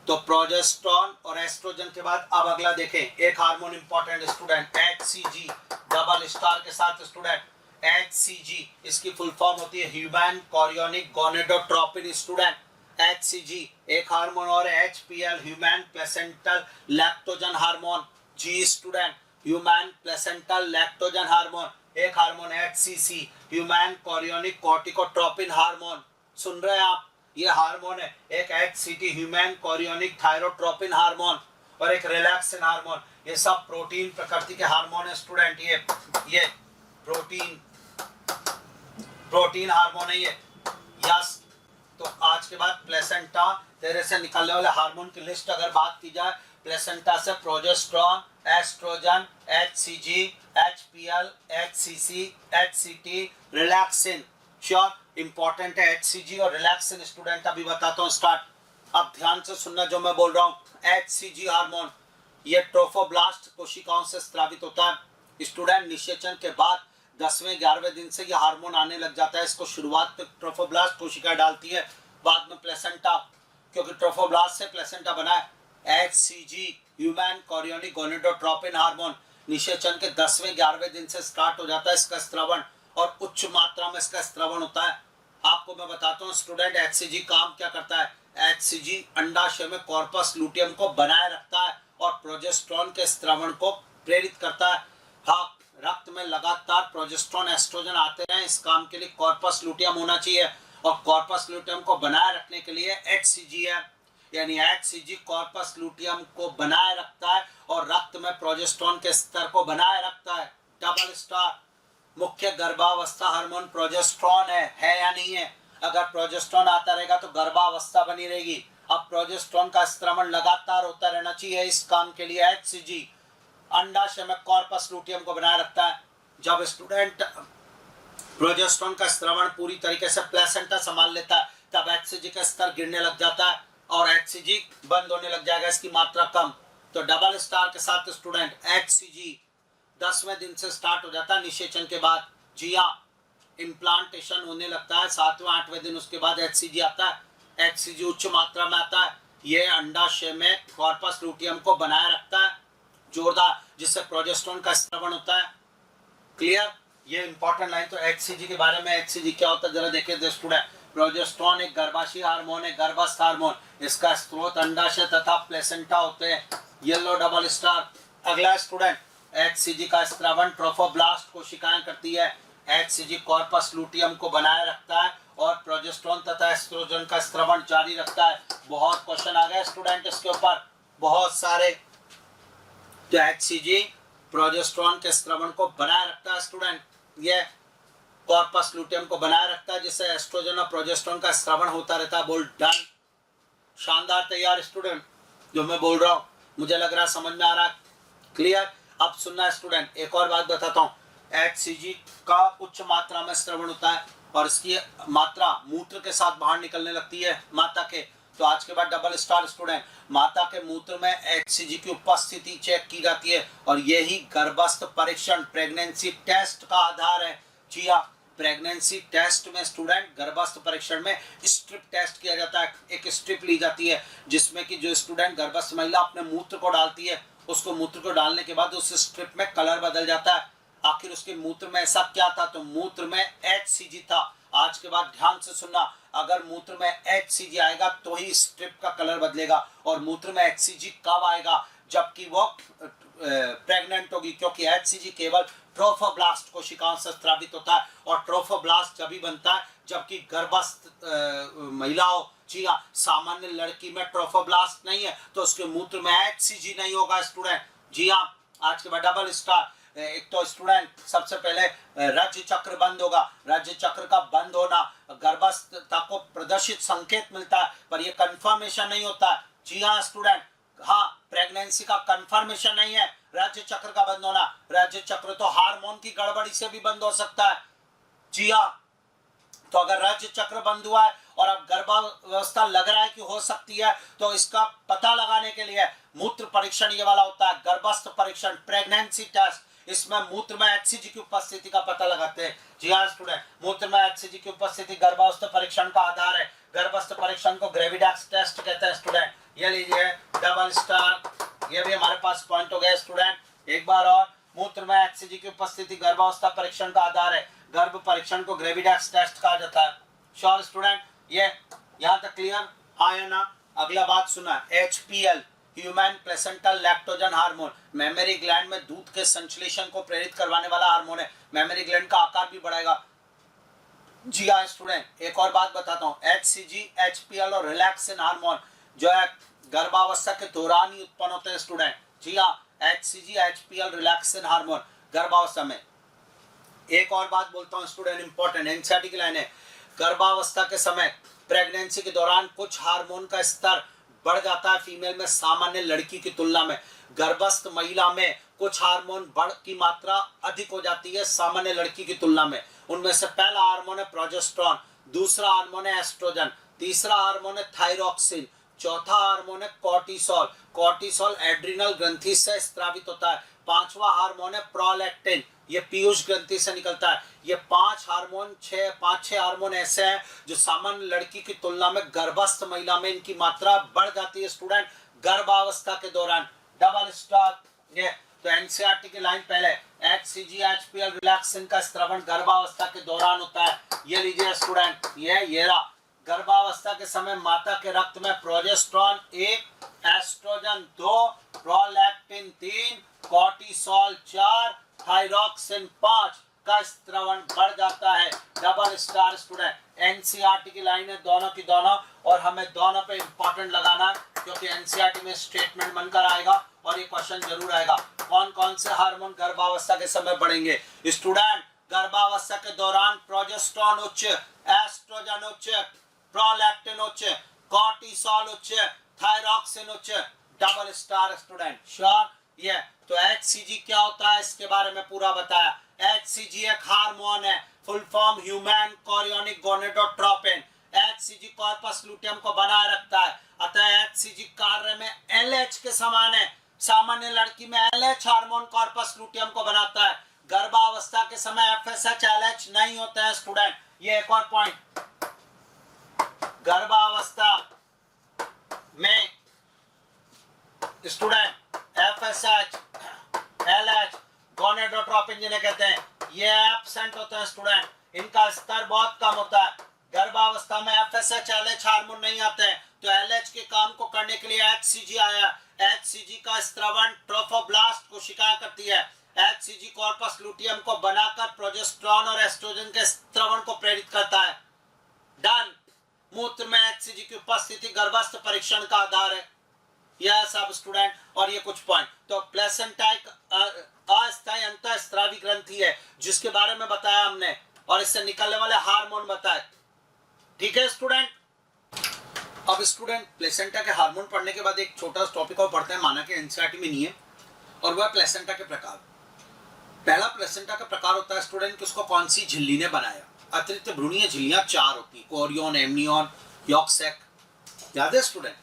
तो प्रोजेस्टेरोन और एस्ट्रोजन के बाद अब अगला देखें, एक hormone important student HCG double star के साथ स्टूडेंट। HCG इसकी फुल फॉर्म होती है human chorionic gonadotropin student. HCG एक हार्मोन और HPL human placental lactogen hormone. G student human placental lactogen hormone. एक hormone HCC human chorionic corticotropin hormone. सुन रहे हैं आप, ये हार्मोन है। एक HCT human chorionic thyrotropin hormone और एक रिलैक्सिन हार्मोन। ये सब प्रोटीन प्रकृति के हार्मोन है स्टूडेंट। ये प्रोटीन हार्मोन है ये, यस। तो आज के बाद प्लेसेंटा तेरे से निकलने वाले हार्मोन की लिस्ट अगर बात की जाए, प्लेसेंटा से progesterone, oestrogen, HCG, HPL, HCC, HCT, relaxin. Sure important है HCG और रिलैक्सिन स्टूडेंट, अभी बताता हूँ स्टार्ट। अब ध्यान से सुनना जो मैं बोल रहा हूँ। HCG हार्मोन ये ट्रोफोब्लास्ट कोशिकाओं से स्रावित होता है स्टूडेंट। निषेचन के बाद 10वें 11वें दिन से ये हार्मोन आने लग जाता है। इसको शुरुआत में ट्रोफोब्लास्ट कोशिका डालती है, बाद में प्लेसेंटा, क्योंकि ट्रोफोब्लास्ट से प्लेसेंटा बना है। HCG human chorionic gonadotropin hormone निषेचन के 10वें 11वें दिन से स्टार्ट हो जाता है इसका स्त्रवण, और उच्च मात्रा में इसका स्त्रवण होता है। आपको मैं बताता हूँ स्टूडेंट HCG काम क्या करता है। HCG अंडाशय में कॉर्पस लूटियम को बनाए रखता है और प्रोजेस्टेरोन के स्त्रवण को प्रेरित करता है। हाँ, रक्त में लगातार प्रोजेस्टेरोन एस्ट्रोजन आते हैं, इस काम के लिए कॉर्पस लूटियम होना चाहिए, और कॉर्पस लूटियम को बनाए रखने के लिए HCG है। यानी HCG कॉर्पस लूटियम को बनाए रखता है और रक्त में प्रोजेस्टेरोन के स्तर को बनाए रखता है। Double star. मुख्य गर्भावस्था हार्मोन प्रोजेस्टेरोन है या नहीं है। अगर प्रोजेस्टेरोन आता रहेगा तो गर्भावस्था बनी रहेगी। अब प्रोजेस्टेरोन का स्त्रवण लगातार होता रहना चाहिए, इस काम के लिए HCG अंडाशय में कॉर्पस लूटियम को बनाए रखता है। जब स्टूडेंट प्रोजेस्टेरोन का स्त्रवण पूरी तरीके से प्लेसेंटा संभाल लेता है, तब HCG का स्तर गिरने लग जाता है और HCG बंद होने लग जाएगा, इसकी मात्रा कम। तो डबल स्टार के साथ स्टूडेंट HCG 10वें दिन से स्टार्ट हो जाता है निषेचन के बाद। जी हाँ, इम्प्लांटेशन होने लगता है 7वें 8वें दिन, उसके बाद HCG आता है। HCG उच्च मात्रा में आता है, ये अंडाशय में कॉर्पस लूटियम को बनाए रखता है जोरदार, जिससे प्रोजेस्टेरोन का स्त्रवण होता है। क्लियर, ये इंपॉर्टेंट लाइन। तो HCG के बारे में, HCG क्या होता है जरा देखिए स्टूडेंट। प्रोजेस्टेरोन एक गर्भाशय हार्मोन है, गर्भस्थ हार्मोन। इसका स्रोत अंडाशय तथा प्लेसेंटा होते हैं। Yellow double star. अगला स्टूडेंट, HCG का स्त्रवण ट्रोफोब्लास्ट कोशिकाएं करती है। HCG कॉर्पस लूटियम को बनाए रखता है और प्रोजेस्टेरोन तथा एस्ट्रोजन का स्त्रवण जारी रखता है। बहुत क्वेश्चन आ गए स्टूडेंट इसके ऊपर, बहुत सारे। तो HCG प्रोजेस्टेरोन के स्त्रवण को बनाए रखता है स्टूडेंट, ये कॉर्पस लुटियम को बनाए रखता है, जिससे एस्ट्रोजन और प्रोजेस्टेरोन का स्त्रवण होता रहता है। बोल डन, शानदार तैयार स्टूडेंट। जो मैं बोल रहा हूँ मुझे लग रहा है समझ में आ रहा है, क्लियर। अब सुनना स्टूडेंट, एक और बात बताता हूँ। HCG का उच्च मात्रा में स्त्रवण होता है और इसकी मात्रा मूत्र के साथ बाहर निकलने लगती है माता के। तो आज के बाद डबल स्टार स्टूडेंट, माता के मूत्र में HCG की उपस्थिति चेक की जाती है और यही गर्भस्थ परीक्षण प्रेगनेंसी टेस्ट का आधार है। जी हाँ, प्रेगनेंसी टेस्ट में स्टूडेंट, गर्भस्थ परीक्षण में स्ट्रिप टेस्ट किया जाता है। एक स्ट्रिप ली जाती है जिसमें कि जो स्टूडेंट गर्भस्थ महिला अपने मूत्र को डालती है, उसको मूत्र को डालने के बाद उस स्ट्रिप में कलर बदल जाता है। आखिर उसके मूत्र में ऐसा क्या था? तो मूत्र में HCG था। आज के बाद ध्यान से सुनना, अगर मूत्र में HCG आएगा तो ही स्ट्रिप का कलर बदलेगा। और मूत्र में HCG कब आएगा? जबकि वो प्रेग्नेंट होगी, क्योंकि HCG केवल ट्रोफोब्लास्ट कोशिकाओं से स्रावित होता है और ट्रोफोब्लास्ट जब भी बनता है जबकि गर्भस्थ महिला हो। जी हाँ, सामान्य लड़की में ट्रोफोब्लास्ट नहीं है तो उसके मूत्र में HCG नहीं होगा स्टूडेंट। जी हाँ, आज के बाद डबल स्टार। एक तो स्टूडेंट सबसे पहले राज्य चक्र बंद होगा। राज्य चक्र का बंद होना गर्भस्थता को प्रदर्शित संकेत मिलता है, पर यह कंफर्मेशन नहीं होता है। जी हाँ स्टूडेंट, हाँ, प्रेगनेंसी का कंफर्मेशन नहीं है राज्य चक्र का बंद होना। राज्य चक्र तो हार्मोन की गड़बड़ी से भी बंद हो सकता है। जी हाँ, तो अगर राज्य चक्र बंद हुआ है और अब गर्भावस्था लग रहा है कि हो सकती है, तो इसका पता लगाने के लिए मूत्र परीक्षण ये वाला होता है, गर्भस्थ परीक्षण, प्रेगनेंसी टेस्ट। इसमें मूत्र में HCG की उपस्थिति का पता लगाते हैं। जी हाँ स्टूडेंट, मूत्र में HCG की उपस्थिति गर्भावस्था परीक्षण का आधार है। गर्भस्थ परीक्षण को ग्रेविडैक्स टेस्ट कहते हैं स्टूडेंट। ये लीजिए डबल स्टार, ये भी हमारे पास पॉइंट हो गया स्टूडेंट। एक बार और, मूत्र में HCG की उपस्थिति गर्भावस्था परीक्षण का आधार है। गर्भ परीक्षण को ग्रेविडैक्स टेस्ट कहा जाता है। श्योर स्टूडेंट, ये यहाँ तक क्लियर आया ना? अगला बात सुना, HPL human placental lactogen hormone, mammary gland में दूध के संश्लेषण को प्रेरित करवाने वाला हार्मोन है। मेमरी ग्लैंड का आकार भी बढ़ाएगा। जी हाँ स्टूडेंट, एक और बात बताता हूँ, HCG, HPL और रिलैक्सिन हार्मोन जो है गर्भावस्था के दौरान ही उत्पन्न होते हैं स्टूडेंट। जी हाँ, HCG, HPL, रिलैक्सिन हार्मोन गर्भावस्था में। एक और बात बोलता हूँ स्टूडेंट, इंपॉर्टेंट एनसीईआरटी की लाइन है, गर्भावस्था के समय प्रेगनेंसी के दौरान कुछ हार्मोन का स्तर बढ़ जाता है फीमेल में सामान्य लड़की की तुलना में। गर्भस्थ महिला में कुछ हार्मोन बढ़ की मात्रा अधिक हो जाती है सामान्य लड़की की तुलना में। उनमें से पहला हार्मोन है प्रोजेस्टेरोन, दूसरा हार्मोन है एस्ट्रोजन, तीसरा हार्मोन है थायरॉक्सिन, चौथा हार्मोन है कॉर्टिसोल। कॉर्टिसोल एड्रिनल ग्रंथि से स्रावित होता है। पांचवा हार्मोन है प्रोलैक्टिन, ये पीयूष ग्रंथि से निकलता है। ये पांच छह हार्मोन ऐसे हैं जो सामान्य लड़की की तुलना में गर्भस्थ महिला में इनकी मात्रा बढ़ जाती है स्टूडेंट गर्भावस्था के दौरान। Double star. ये तो एनसीईआरटी की लाइन पहले, HCG, HPL, रिलैक्सिन का स्त्रवण गर्भावस्था के दौरान होता है। ये लीजिए स्टूडेंट, ये रहा, गर्भावस्था के समय माता के रक्त में progesterone 1, oestrogen 2, prolactin 3, cortisol 4, thyroxine 5 का स्त्रवण बढ़ जाता है। Double star student. एनसीईआरटी की लाइन है दोनों की दोनों, और हमें दोनों पे इंपॉर्टेंट लगाना है क्योंकि एनसीईआरटी में स्टेटमेंट बनकर आएगा और ये क्वेश्चन जरूर आएगा। कौन कौन से हार्मोन गर्भावस्था के समय बढ़ेंगे स्टूडेंट? गर्भावस्था के दौरान प्रोजेस्टेरोन उच्च, एस्ट्रोजन उच्च, प्रोलैक्टिन उच्च, कॉर्टिसोल उच्च, थायरॉक्सिन उच्च। Double star student. श्योर? ये तो HCG क्या होता है इसके बारे में पूरा बताया। HCG एक हार्मोन है, full form human chorionic gonadotropin. HCG corpus luteum को बनाए रखता है, अतः HCG कार्य में LH के समान है। सामान्य लड़की में LH हार्मोन कॉर्पस लुटियम को बनाता है। गर्भावस्था के समय FSH LH नहीं होते हैं स्टूडेंट। ये एक और पॉइंट, गर्भावस्था में स्टूडेंट FSH LH गोनेडोट्रोपिन जिन्हें कहते हैं, ये एब्सेंट होते हैं स्टूडेंट। इनका स्तर बहुत कम होता है। गर्भावस्था में FSH LH हार्मोन नहीं आते हैं, तो LH के काम को करने के लिए HCG आया। HCG का स्त्रवण ट्रोफोब्लास्ट कोशिकाएं करती है। HCG कॉर्पस लुटियम को बनाकर प्रोजेस्टेरोन और एस्ट्रोजन के स्त्रवण को प्रेरित करता है। डन। मूत्र में HCG की उपस्थिति गर्भस्थ परीक्षण का आधार है। यह सब स्टूडेंट, और ये कुछ पॉइंट। तो प्लेसेंटा एक अस्थायी अंतःस्रावी ग्रंथि है जिसके बारे में बताया हमने, और इससे निकलने वाले हार्मोन बताए। ठीक है स्टूडेंट। अब स्टूडेंट प्लेसेंटा के हार्मोन पढ़ने के बाद एक छोटा सा टॉपिक और पढ़ते हैं, माना कि एनसीईआरटी में नहीं है, और वह प्लेसेंटा के प्रकार। पहला प्लेसेंटा का प्रकार होता है स्टूडेंट कि उसको कौन सी झिल्ली ने बनाया। अतिरिक्त भ्रूणीय झिल्लियां 4 होती है, कोरियन, एमनियन, यॉर्क सैक। याद है स्टूडेंट?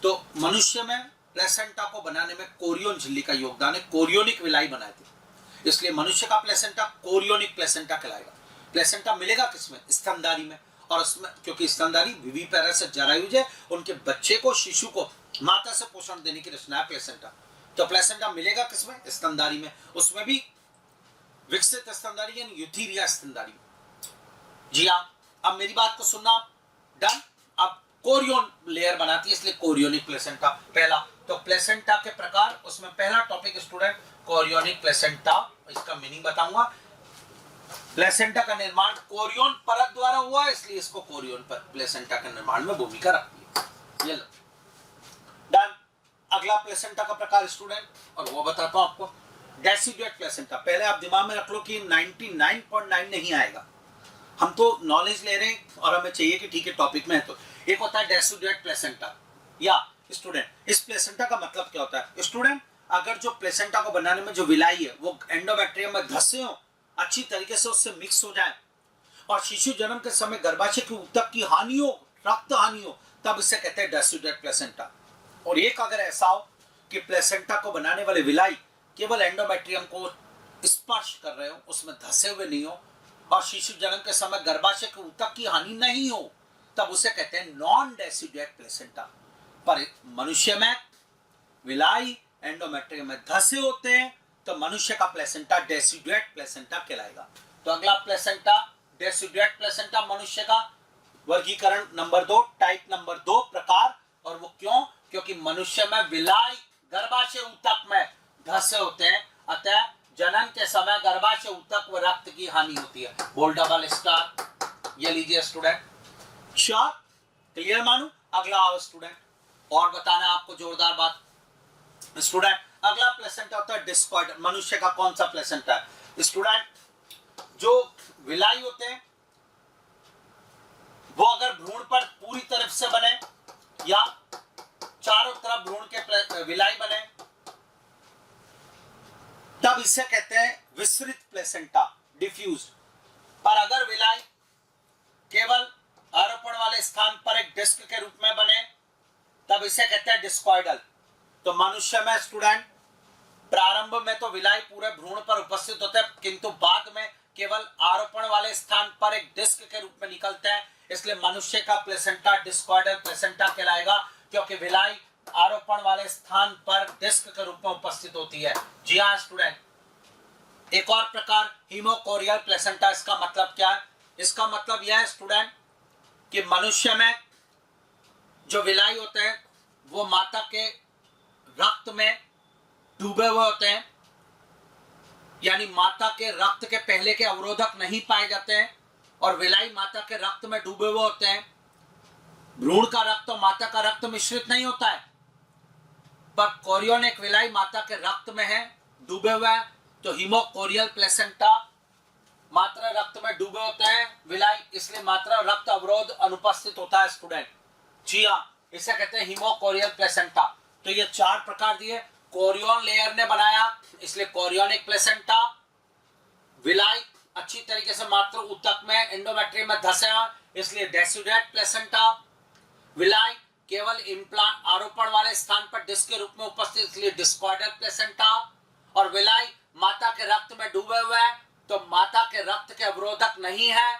तो मनुष्य में प्लेसेंटा को बनाने में कोरियन झिल्ली का योगदान है। कोरियोनिक विलाई बनाए थे, इसलिए मनुष्य का प्लेसेंटा कोरियोनिक प्लेसेंटा कहलाएगा। प्लेसेंटा मिलेगा किसमें? स्तनधारी में। और उसमें क्योंकि स्तनधारी विविपेरस से जरायुज है, उनके बच्चे को, शिशु को माता से पोषण देने की रचना है प्लेसेंटा। तो प्लेसेंटा मिलेगा किसमें? स्तनधारी में। उसमें भी विकसित स्तनधारी यानी यूथीरिया स्तनधारी। जी हाँ, अब मेरी बात को सुनना आप। डन। अब कोरियन लेयर बनाती है, इसलिए कोरियोनिक प्लेसेंटा पहला। तो प्लेसेंटा के प्रकार, उसमें पहला टॉपिक स्टूडेंट कोरियोनिक प्लेसेंटा। इसका मीनिंग बताऊंगा। प्लेसेंटा का निर्माण कोरियन परत द्वारा हुआ, इसलिए इसको कोरियन पर प्लेसेंटा के निर्माण में भूमिका रखती है। ये लो डन। अगला प्लेसेंटा का प्रकार स्टूडेंट, और वो बताता हूं आपको, डेसिडुएट प्लेसेंटा। पहले आप दिमाग में रख लो कि 99.9 नहीं आएगा, हम तो नॉलेज ले रहे हैं और हमें चाहिए कि ठीक है टॉपिक में है। तो एक होता है डेसिडुएट प्लेसेंटा। या स्टूडेंट इस प्लेसेंटा का मतलब क्या होता है स्टूडेंट? अगर जो प्लेसेंटा को बनाने में जो विलाई है वो एंडोमेट्रियम में धसे हो, अच्छी तरीके से उससे मिक्स हो जाए, और शिशु जन्म के समय गर्भाशय के ऊतक की हानि हो, रक्त हानि हो, तब इसे कहते हैं डेसिडुएट प्लेसेंटा। और एक अगर ऐसा हो कि प्लेसेंटा को बनाने वाले विलाई केवल एंडोमेट्रियम को स्पर्श कर रहे हो, उसमें धसे हुए नहीं हो, और शिशु जन्म के समय गर्भाशय के ऊतक की हानि नहीं हो, तब उसे कहते हैं नॉन डेसिडुएट प्लेसेंटा। पर मनुष्य में विलाई एंडोमेट्रियम में धसे होते हैं, तो मनुष्य का प्लेसेंटा डेसिडुएट प्लेसेंटा कहलाएगा। तो अगला प्लेसेंटा डेसिडुएट प्लेसेंटा, मनुष्य का वर्गीकरण नंबर 2, टाइप नंबर 2 प्रकार। और वो क्यों? क्योंकि मनुष्य में विलाई गर्भाशय ऊतक में धसे होते हैं, अतः जन्म के समय गर्भाशय ऊतक व रक्त की हानि होती है। बोल डबल स्टार। ये लीजिए स्टूडेंट। श्योर? क्लियर मानू? अगला आओ स्टूडेंट, और बताना आपको जोरदार बात। स्टूडेंट अगला प्लेसेंटा होता है डिस्कॉइडल। मनुष्य का कौन सा प्लेसेंटा है स्टूडेंट? जो विलाई होते हैं वो अगर भ्रूण पर पूरी तरफ से बने या चारों तरफ भ्रूण के विलाई बने, तब इसे कहते हैं विस्तृत प्लेसेंटा, डिफ्यूज। पर अगर विलाई केवल आरोपण वाले स्थान पर एक डिस्क के रूप में बने, तब इसे कहते हैं डिस्कॉइडल। तो मनुष्य में स्टूडेंट प्रारंभ में तो विलाई पूरे भ्रूण पर उपस्थित होते हैं, किंतु बाद में केवल आरोपण वाले स्थान पर एक डिस्क के रूप में निकलते हैं, इसलिए मनुष्य का प्लेसेंटा डिस्कॉइडल प्लेसेंटा कहलाएगा, क्योंकि विलाई आरोपण वाले स्थान पर डिस्क के रूप में उपस्थित होती है। जी हाँ स्टूडेंट। एक और प्रकार हीमोकोरियल प्लेसेंटा। इसका मतलब क्या है? इसका मतलब यह है स्टूडेंट कि मनुष्य में जो विलाई होते हैं वो माता के रक्त में डूबे हुए होते हैं, यानी माता के रक्त के पहले के अवरोधक नहीं पाए जाते हैं, और विलाई माता के रक्त में डूबे हुए होते हैं। भ्रूण का रक्त और माता का रक्त मिश्रित नहीं होता है, पर कोरियोनिक विलाई माता के रक्त में है, डूबे हुए हैं। तो हीमोकोरियल प्लेसेंटा मात्रा रक्त में डूबे होते हैं विलाई, इसलिए मात्रा रक्त अवरोध अनुपस्थित होता है स्टूडेंट। जी हाँ, इसे कहते हैं हीमोकोरियल प्लेसेंटा। तो ये 4 प्रकार दिए। कोरियन लेयर ने बनाया, इसलिए कोरियोनिक प्लेसेंटा। विलाई अच्छी तरीके से मात्र ऊतक में एंडोमेट्रियम में धसे, इसलिए डेसिडुएट प्लेसेंटा। विलाई केवल इम्प्लांट आरोपण वाले स्थान पर डिस्क के रूप में उपस्थित, इसलिए डिस्कॉइडल प्लेसेंटा। और विलाई माता के रक्त में डूबे हुए हैं, तो माता के रक्त के अवरोधक नहीं है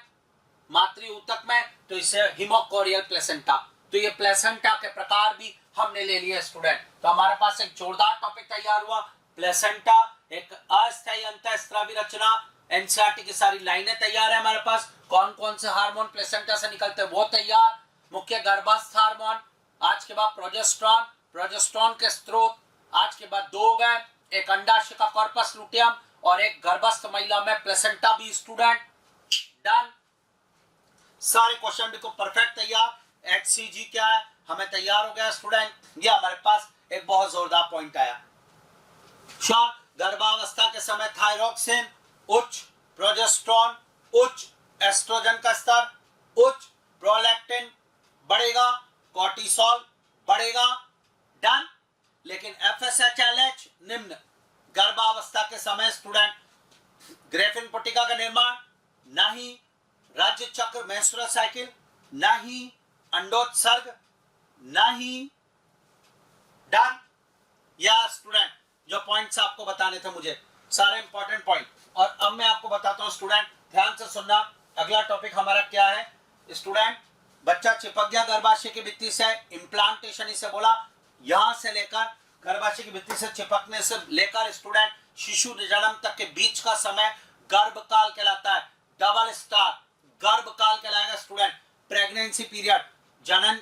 मातृ ऊतक में, तो इसे हीमोकोरियल प्लेसेंटा। तो ये प्लेसेंटा के प्रकार भी हमने ले लिए स्टूडेंट। तो हमारे पास एक जोरदार टॉपिक तैयार हुआ, प्लेसेंटा एक अस्थायी अंतःस्रावी रचना। एनसीईआरटी की सारी लाइनें तैयार है हमारे पास। कौन कौन से हार्मोन प्लेसेंटा से निकलते हैं वो तैयार। मुख्य गर्भस्थ हार्मोन, आज के बाद प्रोजेस्टेरॉन, प्रोजेस्टेरॉन के स्रोत आज के बाद 2 हो गए, एक अंडाशय का कॉर्पस लुटियम और एक गर्भस्थ महिला में प्लेसेंटा भी स्टूडेंट। डन। सारे क्वेश्चन बिल्कुल परफेक्ट तैयार। HCG क्या है हमें तैयार हो गया स्टूडेंट। ये हमारे पास एक बहुत जोरदार पॉइंट आया। श्योर, गर्भावस्था के समय थायरॉक्सिन उच्च, प्रोजेस्टेरोन उच्च, एस्ट्रोजन का स्तर उच्च, प्रोलैक्टिन बढ़ेगा, कोर्टिसोल बढ़ेगा, डन। लेकिन FSH-LH निम्न। गर्भावस्था के समय स्टूडेंट ग्रेफिन पुटिका का निर्माण नहीं, राज्य चक्र मेंस्ट्रुअल साइकिल नहीं, अंडोत्सर्ग नहीं, डन। या स्टूडेंट जो पॉइंट्स आपको बताने थे मुझे, सारे इंपॉर्टेंट पॉइंट। और अब मैं आपको बताता हूं स्टूडेंट, ध्यान से सुनना। अगला टॉपिक हमारा क्या है स्टूडेंट, बच्चा चिपक गया गर्भाशय की भित्ति से, इम्प्लांटेशन इसे बोला। यहां से लेकर गर्भाशय की भित्ति से चिपकने से लेकर स्टूडेंट शिशु जन्म तक के बीच का समय गर्भकाल कहलाता है। डबल स्टार गर्भकाल कहलाएगा स्टूडेंट। प्रेगनेंसी पीरियड, जनन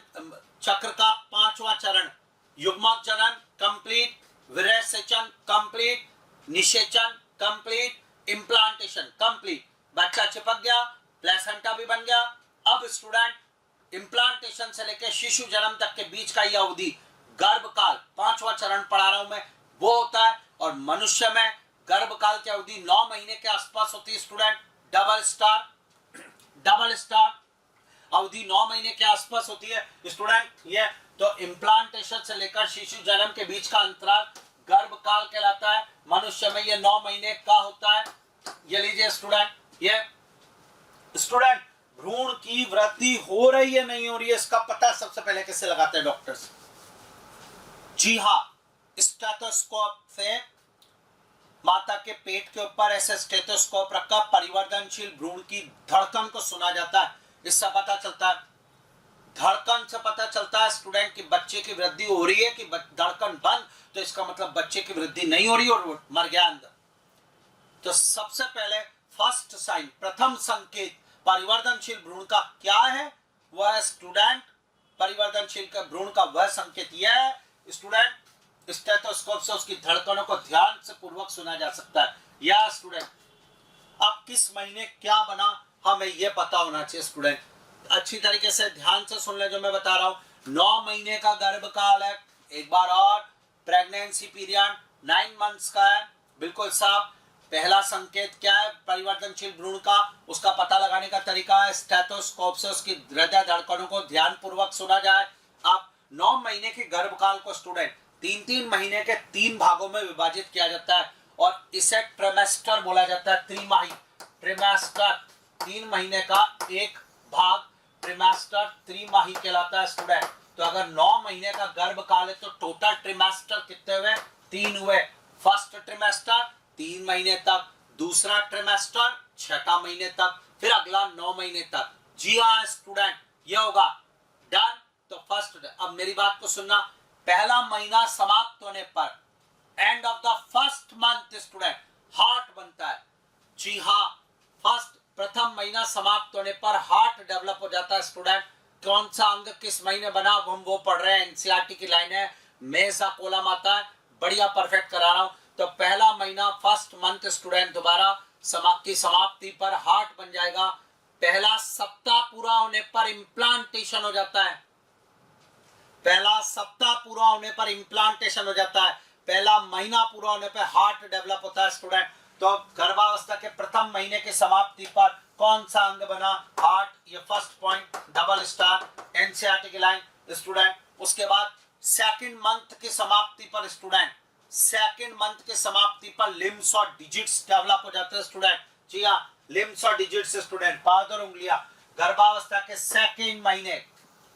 चक्र का 5वां चरण, युग्मक जनन कंप्लीट, विरेचन कंप्लीट, निषेचन कंप्लीट, इम्प्लांटेशन कंप्लीट। बच्चा चिपक गया, प्लेसेंटा भी बन गया। अब स्टूडेंट इम्प्लांटेशन से लेकर शिशु जन्म तक के बीच का यह अवधि गर्भकाल, 5वां चरण पढ़ा रहा हूं मैं, वो होता है। और मनुष्य में गर्भकाल की अवधि 9 महीने के आसपास होती है स्टूडेंट। डबल स्टार अवधि 9 महीने के आसपास होती है स्टूडेंट। ये तो इम्प्लांटेशन से लेकर शिशु जन्म के बीच का अंतराल गर्भकाल कहलाता है। मनुष्य में ये 9 महीने का होता है। ये लीजिए स्टूडेंट, ये स्टूडेंट भ्रूण की वृद्धि हो रही है नहीं हो रही है इसका पता सबसे पहले कैसे लगाते हैं डॉक्टर्स? जी हाँ, स्टेथोस्कोप से माता के पेट के ऊपर ऐसे स्टेथोस्कोप रखकर परिवर्तनशील भ्रूण की धड़कन को सुना जाता है। इससे पता चलता है, धड़कन से पता चलता है स्टूडेंट की बच्चे की वृद्धि हो रही है कि धड़कन बंद, तो इसका मतलब बच्चे की वृद्धि नहीं हो रही और वो मर गया अंदर। तो सबसे पहले फर्स्ट साइन, प्रथम संकेत परिवर्तनशील भ्रूण का क्या है? वह स्टूडेंट परिवर्तनशील का भ्रूण का वह संकेत यह है स्टूडेंट, स्टेथोस्कोप से उसकी धड़कनों को ध्यान से पूर्वक सुना जा सकता है। या स्टूडेंट अब किस महीने क्या बना हमें यह पता होना चाहिए स्टूडेंट। अच्छी तरीके से ध्यान से सुन ले जो मैं बता रहा हूं। 9 महीने का गर्भकाल है, एक बार और प्रेगनेंसी पीरियड 9 मंथ्स का है, बिल्कुल साफ। पहला संकेत क्या है परिवर्तनशील भ्रूण का, उसका पता लगाने का तरीका है स्टेथोस्कोप से उसकी हृदय धड़कनों को ध्यान पूर्वक सुना जाए। अब 9 महीने के गर्भकाल को स्टूडेंट 3-3 महीने के 3 भागों में विभाजित किया जाता है और इसे ट्रिमेस्टर बोला जाता है। त्रिमाही, ट्रिमेस्टर 3 महीने का एक भाग, ट्रिमेस्टर त्रिमाही कहलाता है स्टूडेंट। तो अगर 9 महीने का गर्भकाल है तो टोटल ट्रिमेस्टर कितने हुए? 3 हुए। फर्स्ट ट्रिमेस्टर 3 महीने तक, दूसरा ट्रिमेस्टर 6 महीने तक, फिर अगला 9 महीने तक। जी हाँ स्टूडेंट, ये होगा डन। तो फर्स्ट, अब मेरी बात को सुनना, पहला महीना समाप्त होने पर end of the first month student heart बनता है। जी हाँ, फर्स्ट प्रथम महीना समाप्त होने पर हार्ट डेवलप हो जाता है स्टूडेंट। कौन सा अंग किस महीने बना हम वो पढ़ रहे हैं, एनसीईआरटी की लाइन है, मेसाकोलम आता है, बढ़िया परफेक्ट करा रहा हूं। तो पहला महीना फर्स्ट मंथ स्टूडेंट दोबारा समाप्ति पर हार्ट बन जाएगा। पहला सप्ताह पूरा होने पर इम्प्लांटेशन हो जाता है। पहला सप्ताह पूरा होने पर इम्प्लांटेशन हो जाता है। पहला महीना पूरा होने पर हार्ट डेवलप होता है स्टूडेंट। तो गर्भावस्था के प्रथम महीने की समाप्ति पर कौन सा अंग बना? हार्ट। ये first point, double star, NCERT की लाइन स्टूडेंट। उसके बाद सेकंड मंथ की समाप्ति पर स्टूडेंट, सेकंड मंथ की समाप्ति पर लिम्स और डिजिट्स डेवलप हो जाते हैं स्टूडेंट। जी हाँ, लिम्स और डिजिट्स स्टूडेंट, पाद और उंगलियां। गर्भावस्था के सेकंड महीने,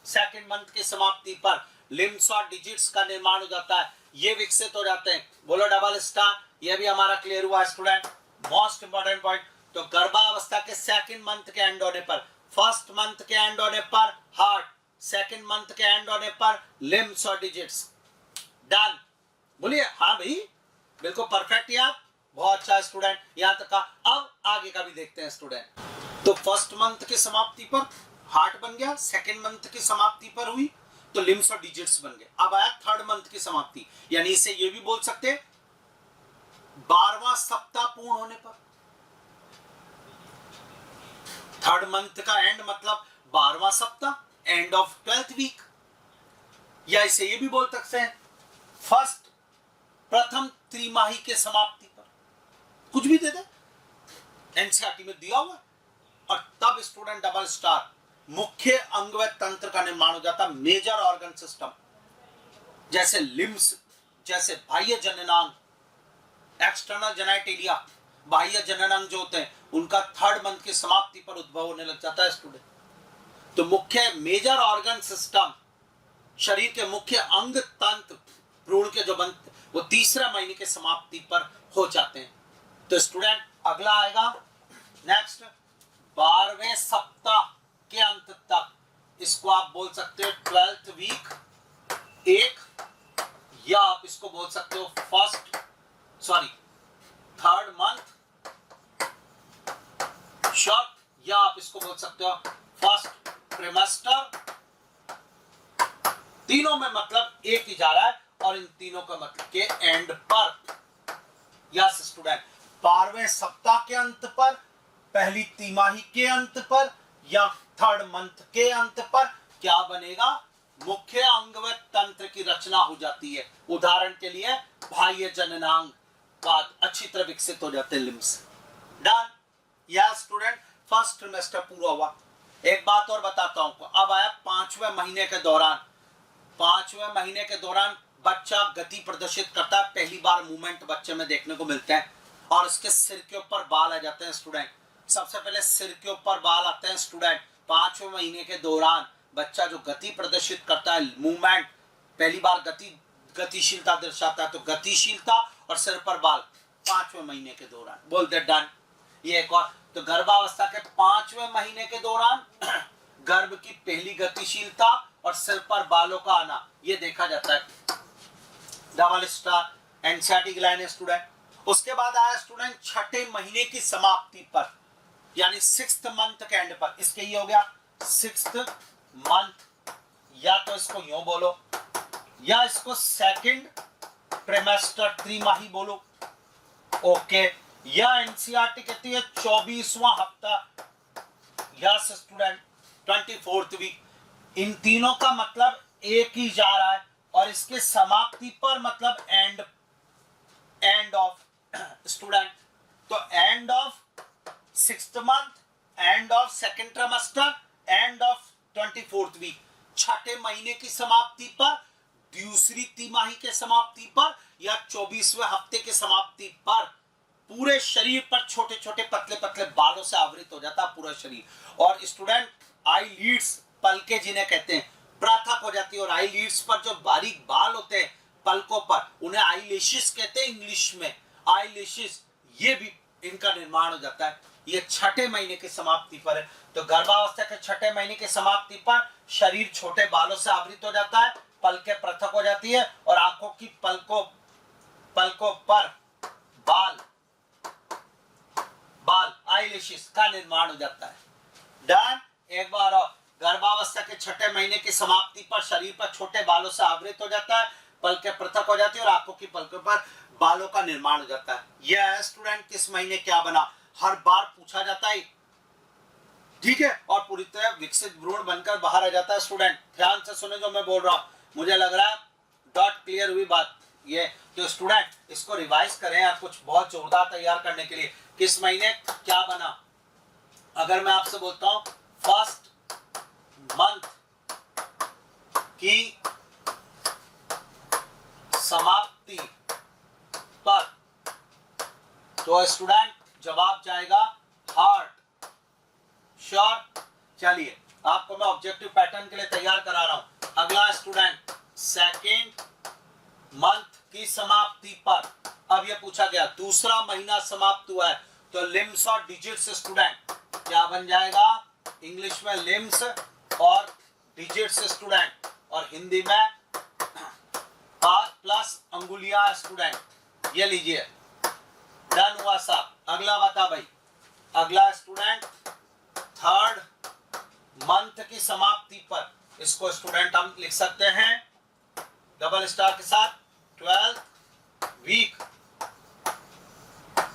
सेकंड मंथ की समाप्ति पर लिम्स और डिजिट्स का निर्माण हो जाता है, ये विकसित हो जाते हैं। बोलो डबल स्टार, ये भी हमारा क्लियर हुआ स्टूडेंट। मोस्ट इंपॉर्टेंट पॉइंट, तो गर्भावस्था के सेकंड मंथ के एंड होने पर, फर्स्ट मंथ के एंड होने पर हार्ट, सेकंड मंथ के एंड होने पर लिम्स और डिजिट्स। डन, बोलिए हाँ भाई, बिल्कुल परफेक्ट यार, बहुत अच्छा स्टूडेंट, यहां तक का। अब आगे का भी देखते हैं स्टूडेंट। तो फर्स्ट मंथ की समाप्ति पर हार्ट बन गया, सेकंड मंथ की समाप्ति पर हुई तो लिम्स और डिजिट्स बन गए। अब आया थर्ड मंथ की समाप्ति, यानी इसे ये भी बोल सकते 12वां सप्ताह पूर्ण होने पर। थर्ड मंथ का एंड मतलब 12वां सप्ताह, एंड ऑफ 12th वीक। या इसे ये भी बोल सकते हैं फर्स्ट, प्रथम त्रिमाही के समाप्ति पर, कुछ भी दे दे, एनसीईआरटी में दिया हुआ। और तब स्टूडेंट डबल स्टार मुख्य अंगवय तंत्र का निर्माण हो जाता, मेजर ऑर्गन सिस्टम, जैसे लिम्स, जैसे बाह्य जननांग, एक्सटर्नल जेनिटलिया, बाह्य जननांग जो होते हैं उनका थर्ड मंथ की समाप्ति पर उद्भव होने लग जाता है स्टूडेंट। तो मुख्य मेजर ऑर्गन सिस्टम, शरीर के मुख्य अंग तंत्र भ्रूण के जो बनते वो तीसरा महीने के समाप्ति पर हो जाते हैं। तो स्टूडेंट अगला आएगा नेक्स्ट 12वें सप्ताह के अंत तक, इसको आप बोल सकते हो 12th वीक 1, या आप इसको बोल सकते हो थर्ड मंथ शॉर्ट, या आप इसको बोल सकते हो फर्स्ट ट्रिमेस्टर। तीनों में मतलब एक ही जा रहा है और इन तीनों का मतलब के एंड पर। यस स्टूडेंट, 12वें सप्ताह के अंत पर, पहली तिमाही के अंत पर, या थर्ड मंथ के अंत पर क्या बनेगा, मुख्य अंगवय तंत्र की रचना हो जाती है। उदाहरण के लिए बाह्य जननांग बाद अच्छी तरह विकसित हो जाते हैं लिम्स। डन। यह स्टूडेंट फर्स्ट ट्रिमेस्टर पूरा हुआ। एक बात और बताता हूं, अब आया 5वें महीने के दौरान। 5वें महीने के दौरान बच्चा गति प्रदर्शित करता है, पहली बार मूवमेंट बच्चे में देखने को मिलते हैं, और उसके सिर के ऊपर बाल आ जाते हैं स्टूडेंट। सबसे पहले सिर के ऊपर बाल आते हैं स्टूडेंट। 5वें महीने के दौरान बच्चा जो गति प्रदर्शित करता है, मूवमेंट, पहली बार गतिशीलता दर्शाता है, तो गतिशीलता और सिर पर बाल 5वें महीने के दौरान। बोलते डन। ये एक और, तो गर्भावस्था के 5वें महीने के दौरान गर्भ की पहली गतिशीलता और सिर पर बालों का आना ये देखा जाता है। Double star NCERT line student. उसके बाद आया स्टूडेंट 6ठे महीने की समाप्ति पर, यानी 6th मंथ के एंड पर। इसके ये हो गया 6th मंथ, या तो इसको यूं बोलो, या इसको सेकंड ट्रिमेस्टर त्रिमाही बोलो। ओके, या एनसीईआरटी कहती है 24वां हफ्ता, या स्टूडेंट 24th वीक। इन तीनों का मतलब एक ही जा रहा है, और इसके समाप्ति पर मतलब एंड ऑफ स्टूडेंट। तो end of 6th month, end of second trimester, end of 24th week. 6ठे महीने की समाप्ति पर, दूसरी तिमाही के समाप्ति पर, या 24वें हफ्ते के समाप्ति पर पूरे शरीर पर छोटे छोटे पतले पतले बालों से आवृत हो जाता है पूरा शरीर। और स्टूडेंट आई लीड्स, पलके जिन्हें कहते हैं, पृथक हो जाती है, और आई लीड्स पर जो बारीक बाल होते हैं पलकों पर, उन्हें आईलैशेस कहते हैं इंग्लिश में, आईलैशेस, ये भी इनका निर्माण हो जाता है। ये 6ठे महीने की समाप्ति पर है। तो गर्भावस्था के 6ठे महीने की समाप्ति पर शरीर छोटे बालों से आवृत हो जाता है, पलकें पृथक हो जाती है, और आंखों की पलकों पर बाल आईलैशेस का निर्माण हो जाता है। डन। एक बार और, गर्भावस्था के 6ठे महीने की समाप्ति पर शरीर पर छोटे बालों से आवृत हो जाता है, पलकें पृथक हो जाती है, और आंखों की पलकों पर बालों का निर्माण हो जाता है। यह स्टूडेंट किस महीने क्या बना, हर बार पूछा जाता है, ठीक है, और पूरी तरह विकसित भ्रूण बनकर बाहर आ जाता है। स्टूडेंट ध्यान से सुने जो मैं बोल रहा हूं, मुझे लग रहा है डॉट क्लियर हुई बात। ये तो स्टूडेंट इसको रिवाइज करें यार, कुछ बहुत जोरदार तैयार करने के लिए। किस महीने क्या बना, अगर मैं आपसे बोलता हूं फर्स्ट मंथ की समाप्ति पर, तो स्टूडेंट जवाब जाएगा हार्ट शॉर्ट। चलिए आपको मैं ऑब्जेक्टिव पैटर्न के लिए तैयार करा रहा हूं। अगला स्टूडेंट सेकेंड मंथ की समाप्ति पर, अब ये पूछा गया दूसरा महीना समाप्त हुआ है, तो लिम्स और डिजिट्स स्टूडेंट क्या बन जाएगा, इंग्लिश में लिम्स और डिजिट्स स्टूडेंट, और हिंदी में हाथ प्लस अंगुलियां स्टूडेंट। ये लीजिए, डन हुआ साहब। अगला बता भाई, अगला स्टूडेंट थर्ड मंथ की समाप्ति पर, इसको स्टूडेंट हम लिख सकते हैं डबल स्टार के साथ 12th वीक,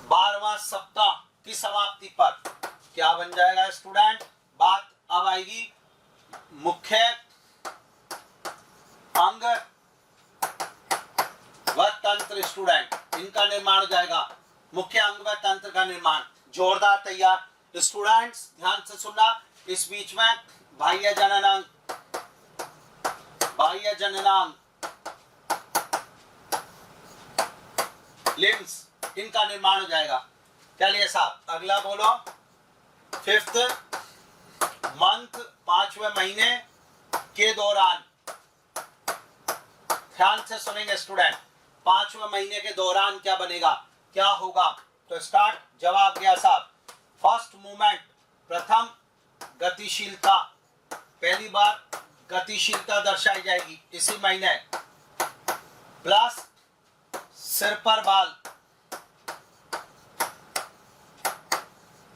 12वां सप्ताह की समाप्ति पर क्या बन जाएगा स्टूडेंट, बात अब आएगी मुख्य अंग व तंत्र स्टूडेंट, इनका निर्माण हो जाएगा। मुख्य अंग व तंत्र का निर्माण, जोरदार तैयार। स्टूडेंट्स ध्यान से सुनना, इस बीच में बाह्य जननांग, बाह्य जननांग, लिम्स, इनका निर्माण हो जाएगा। चलिए साहब अगला बोलो। 5th मंथ, 5वें महीने के दौरान, ध्यान से सुनेंगे स्टूडेंट, 5वें महीने के दौरान क्या बनेगा, क्या होगा। तो स्टार्ट, जवाब दिया साहब। फर्स्ट मूवमेंट, प्रथम गतिशीलता, पहली बार गतिशीलता दर्शाई जाएगी इसी महीने। प्लस सिर पर बाल,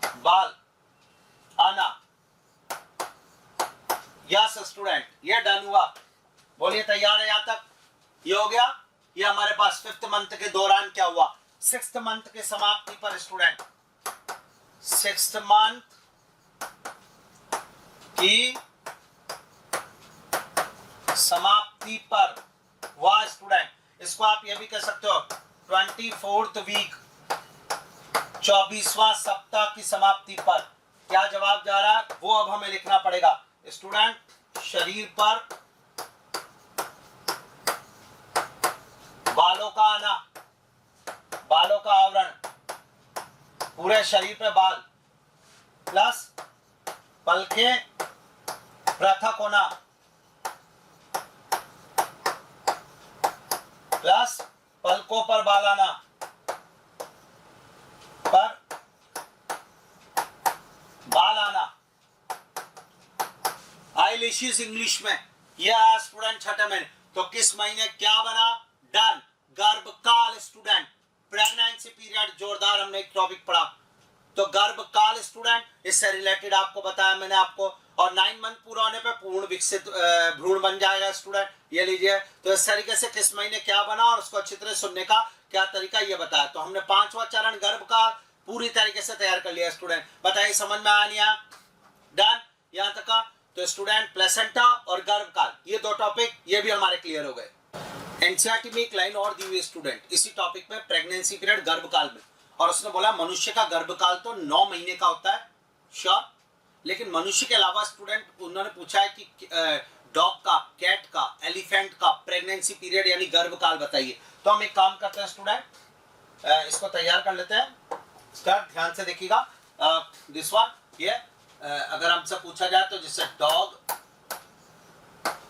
बाल आना। यस स्टूडेंट, ये डन हुआ। बोलिए तैयार है यहां तक, ये हो गया। ये हमारे पास 5th मंथ के दौरान क्या हुआ। 6th मंथ के समाप्ति पर स्टूडेंट, 6th मंथ की समाप्ति पर हुआ स्टूडेंट। इसको आप ये भी कह सकते हो 24th वीक, 24वां सप्ताह की समाप्ति पर। क्या जवाब जा रहा है वो अब हमें लिखना पड़ेगा स्टूडेंट। शरीर पर बालों का आना, बालों का आवरण, पूरे शरीर पे बाल, प्लस पलकें पृथक होना, प्लस पलकों पर बाल आना, पर बाल आना। आईलिशियस इंग्लिश में यह स्टूडेंट 6ठे महीने। तो किस महीने क्या बना, डन। गर्भकाल स्टूडेंट, प्रेगनेंसी पीरियड, जोरदार हमने एक टॉपिक पढ़ा। तो गर्भकाल स्टूडेंट, इससे रिलेटेड आपको बताया मैंने आपको। और 9 मंथ पूरा होने पे पूर्ण विकसित भ्रूण बन जाएगा स्टूडेंट, ये लीजिए। तो इस तरीके से किस महीने क्या बना और उसको अच्छी तरह सुनने का क्या तरीका ये बताया। तो हमने 5वां चरण गर्भकाल पूरी तरीके से तैयार कर लिया स्टूडेंट। बताइए समझ में आया नहीं आया, डन यहां तक का। तो स्टूडेंट प्लेसेंटा और गर्भकाल, ये 2 टॉपिक ये भी हमारे क्लियर हो गए। एनसीईआरटी में एक लाइन और दी हुई स्टूडेंट इसी टॉपिक में, प्रेगनेंसी पीरियड गर्भकाल में। और उसने बोला मनुष्य का गर्भकाल तो 9 महीने का होता है, श्योर। लेकिन मनुष्य के अलावा स्टूडेंट उन्होंने पूछा है कि डॉग का, कैट का, एलिफेंट का प्रेगनेंसी पीरियड यानी गर्भकाल बताइए। तो हम एक काम करते हैं स्टूडेंट, इसको तैयार कर लेते हैं। ध्यान से देखिएगा, दिस वन, ये अगर हमसे पूछा जाए तो जिससे डॉग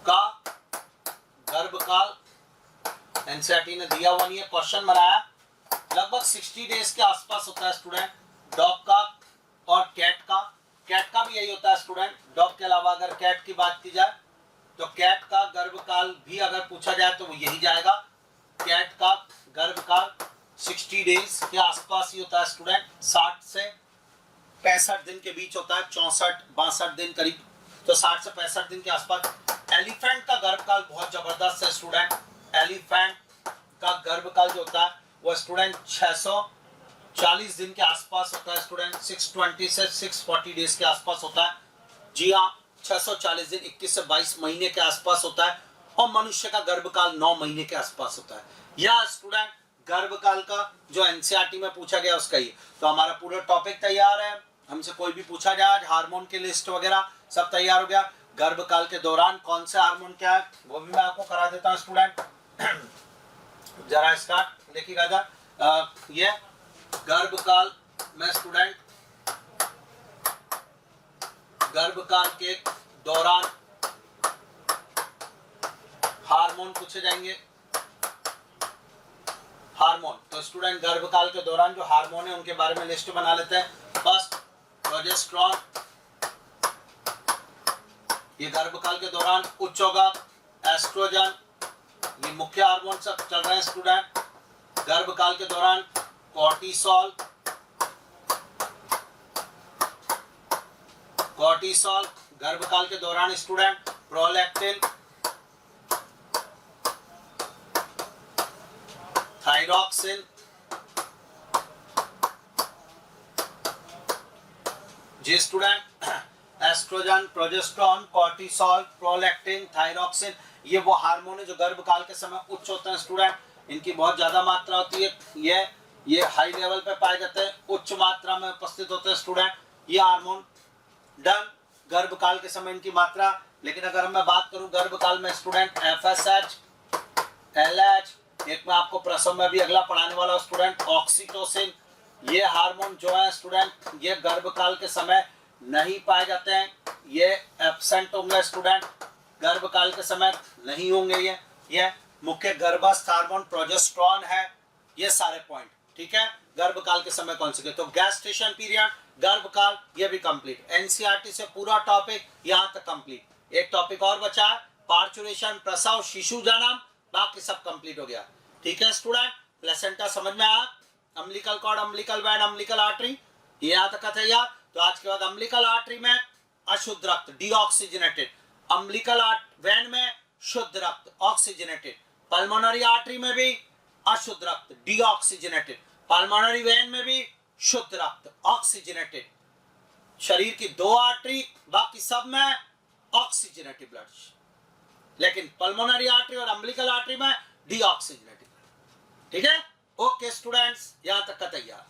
का गर्भकाल एनसीईआरटी ने दिया हुआ नहीं है, क्वेश्चन बनाया, लगभग 60 डेज के आसपास होता है स्टूडेंट डॉग का। और कैट का भी यही होता है स्टूडेंट। डॉग के अलावा अगर कैट की बात की जाए तो कैट का गर्भकाल भी अगर पूछा जाए तो वो यही जाएगा। कैट का गर्भकाल 60 डेज के आसपास ही होता है स्टूडेंट, 60 से 65 दिन के बीच होता है, 64-62 दिन करीब। तो 60 से 65 दिन के आसपास। एलिफेंट का गर्भकाल बहुत जबरदस्त है स्टूडेंट। एलिफेंट का गर्भकाल जो होता है वो स्टूडेंट 640 दिन के आसपास होता है स्टूडेंट, 620 से 640 डेज के आसपास होता है। जी हाँ, 640 दिन, 21 से 22 महीने के आसपास होता है। और मनुष्य का गर्भकाल 9 महीने के आसपास होता है। यह स्टूडेंट गर्भकाल का जो एनसीईआरटी में पूछा गया उसका ही। तो हमारा पूरा टॉपिक तैयार है। हमसे कोई भी पूछा जाए, हार्मोन की लिस्ट वगैरह सब तैयार हो गया। गर्भकाल के दौरान कौन से हार्मोन क्या है वो भी मैं आपको करा देता हूँ स्टूडेंट। जरा स्टार्ट देखिएगा जरा, ये गर्भकाल में स्टूडेंट, गर्भकाल के दौरान हार्मोन पूछे जाएंगे। हार्मोन, तो स्टूडेंट गर्भकाल के दौरान जो हार्मोन है उनके बारे में लिस्ट बना लेते हैं। फर्स्ट प्रोजेस्टेरोन, ये गर्भकाल के दौरान उच्च होगा। एस्ट्रोजन, ये मुख्य हार्मोन सब चल रहे हैं स्टूडेंट। गर्भकाल के दौरान कॉर्टिसोल, कॉर्टिसोल गर्भकाल के दौरान स्टूडेंट। प्रोलैक्टिन, थायरॉक्सिन, जी student. Estrogen, progesterone, cortisol, prolactin, thyroxine, ये वो हार्मोन है जो गर्भकाल के समय उच्च होते हैं स्टूडेंट, इनकी बहुत ज्यादा मात्रा होती है, ये हाई लेवल पे पाए जाते हैं, उच्च मात्रा में उपस्थित होते हैं स्टूडेंट, ये हार्मोन डन गर्भकाल के समय इनकी मात्रा। लेकिन अगर मैं बात करूं गर्भकाल में स्टूडेंट FSH, LH, एक मैं आपको प्रसव में भी अगला पढ़ाने वाला स्टूडेंट ऑक्सीटोसिन, ये हार्मोन जो है स्टूडेंट ये गर्भकाल के समय नहीं पाए जाते हैं, ये एब्सेंट होंगे स्टूडेंट, गर्भकाल के समय नहीं होंगे। ये मुख्य गर्भस्थ हार्मोन प्रोजेस्टेरॉन है, ये सारे पॉइंट ठीक है। गर्भकाल के समय कौन से, तो गैस्ट्रेशन पीरियड, गर्भकाल, ये भी कंप्लीट। एनसीईआरटी से पूरा टॉपिक यहां तक कंप्लीट। एक टॉपिक और बचा है पार्चुरेशन, प्रसव, शिशु जन्म, बाकी सब कंप्लीट हो गया। ठीक है स्टूडेंट, प्लेसेंटा समझ में आया, umbilical cord, umbilical vein, umbilical artery, ये यहां तक है यार। तो आज के बाद अम्बिलिकल आर्टरी में अशुद्ध रक्त डीऑक्सीजनेटेड, अम्बिलिकल वेन में शुद्ध रक्त ऑक्सीजनेटेड, पल्मोनरी आर्टरी में भी अशुद्ध रक्त डीऑक्सीजनेटेड, पल्मोनरी वेन में भी शुद्ध रक्त ऑक्सीजनेटेड, शरीर की 2 आर्टरी बाकी सब में ऑक्सीजनेटेड ब्लड, लेकिन पल्मोनरी आर्टरी और अम्बिलिकल आर्टरी में डीऑक्सीजनेटेड। ठीक है, ओके स्टूडेंट्स, यहां तक का तैयार।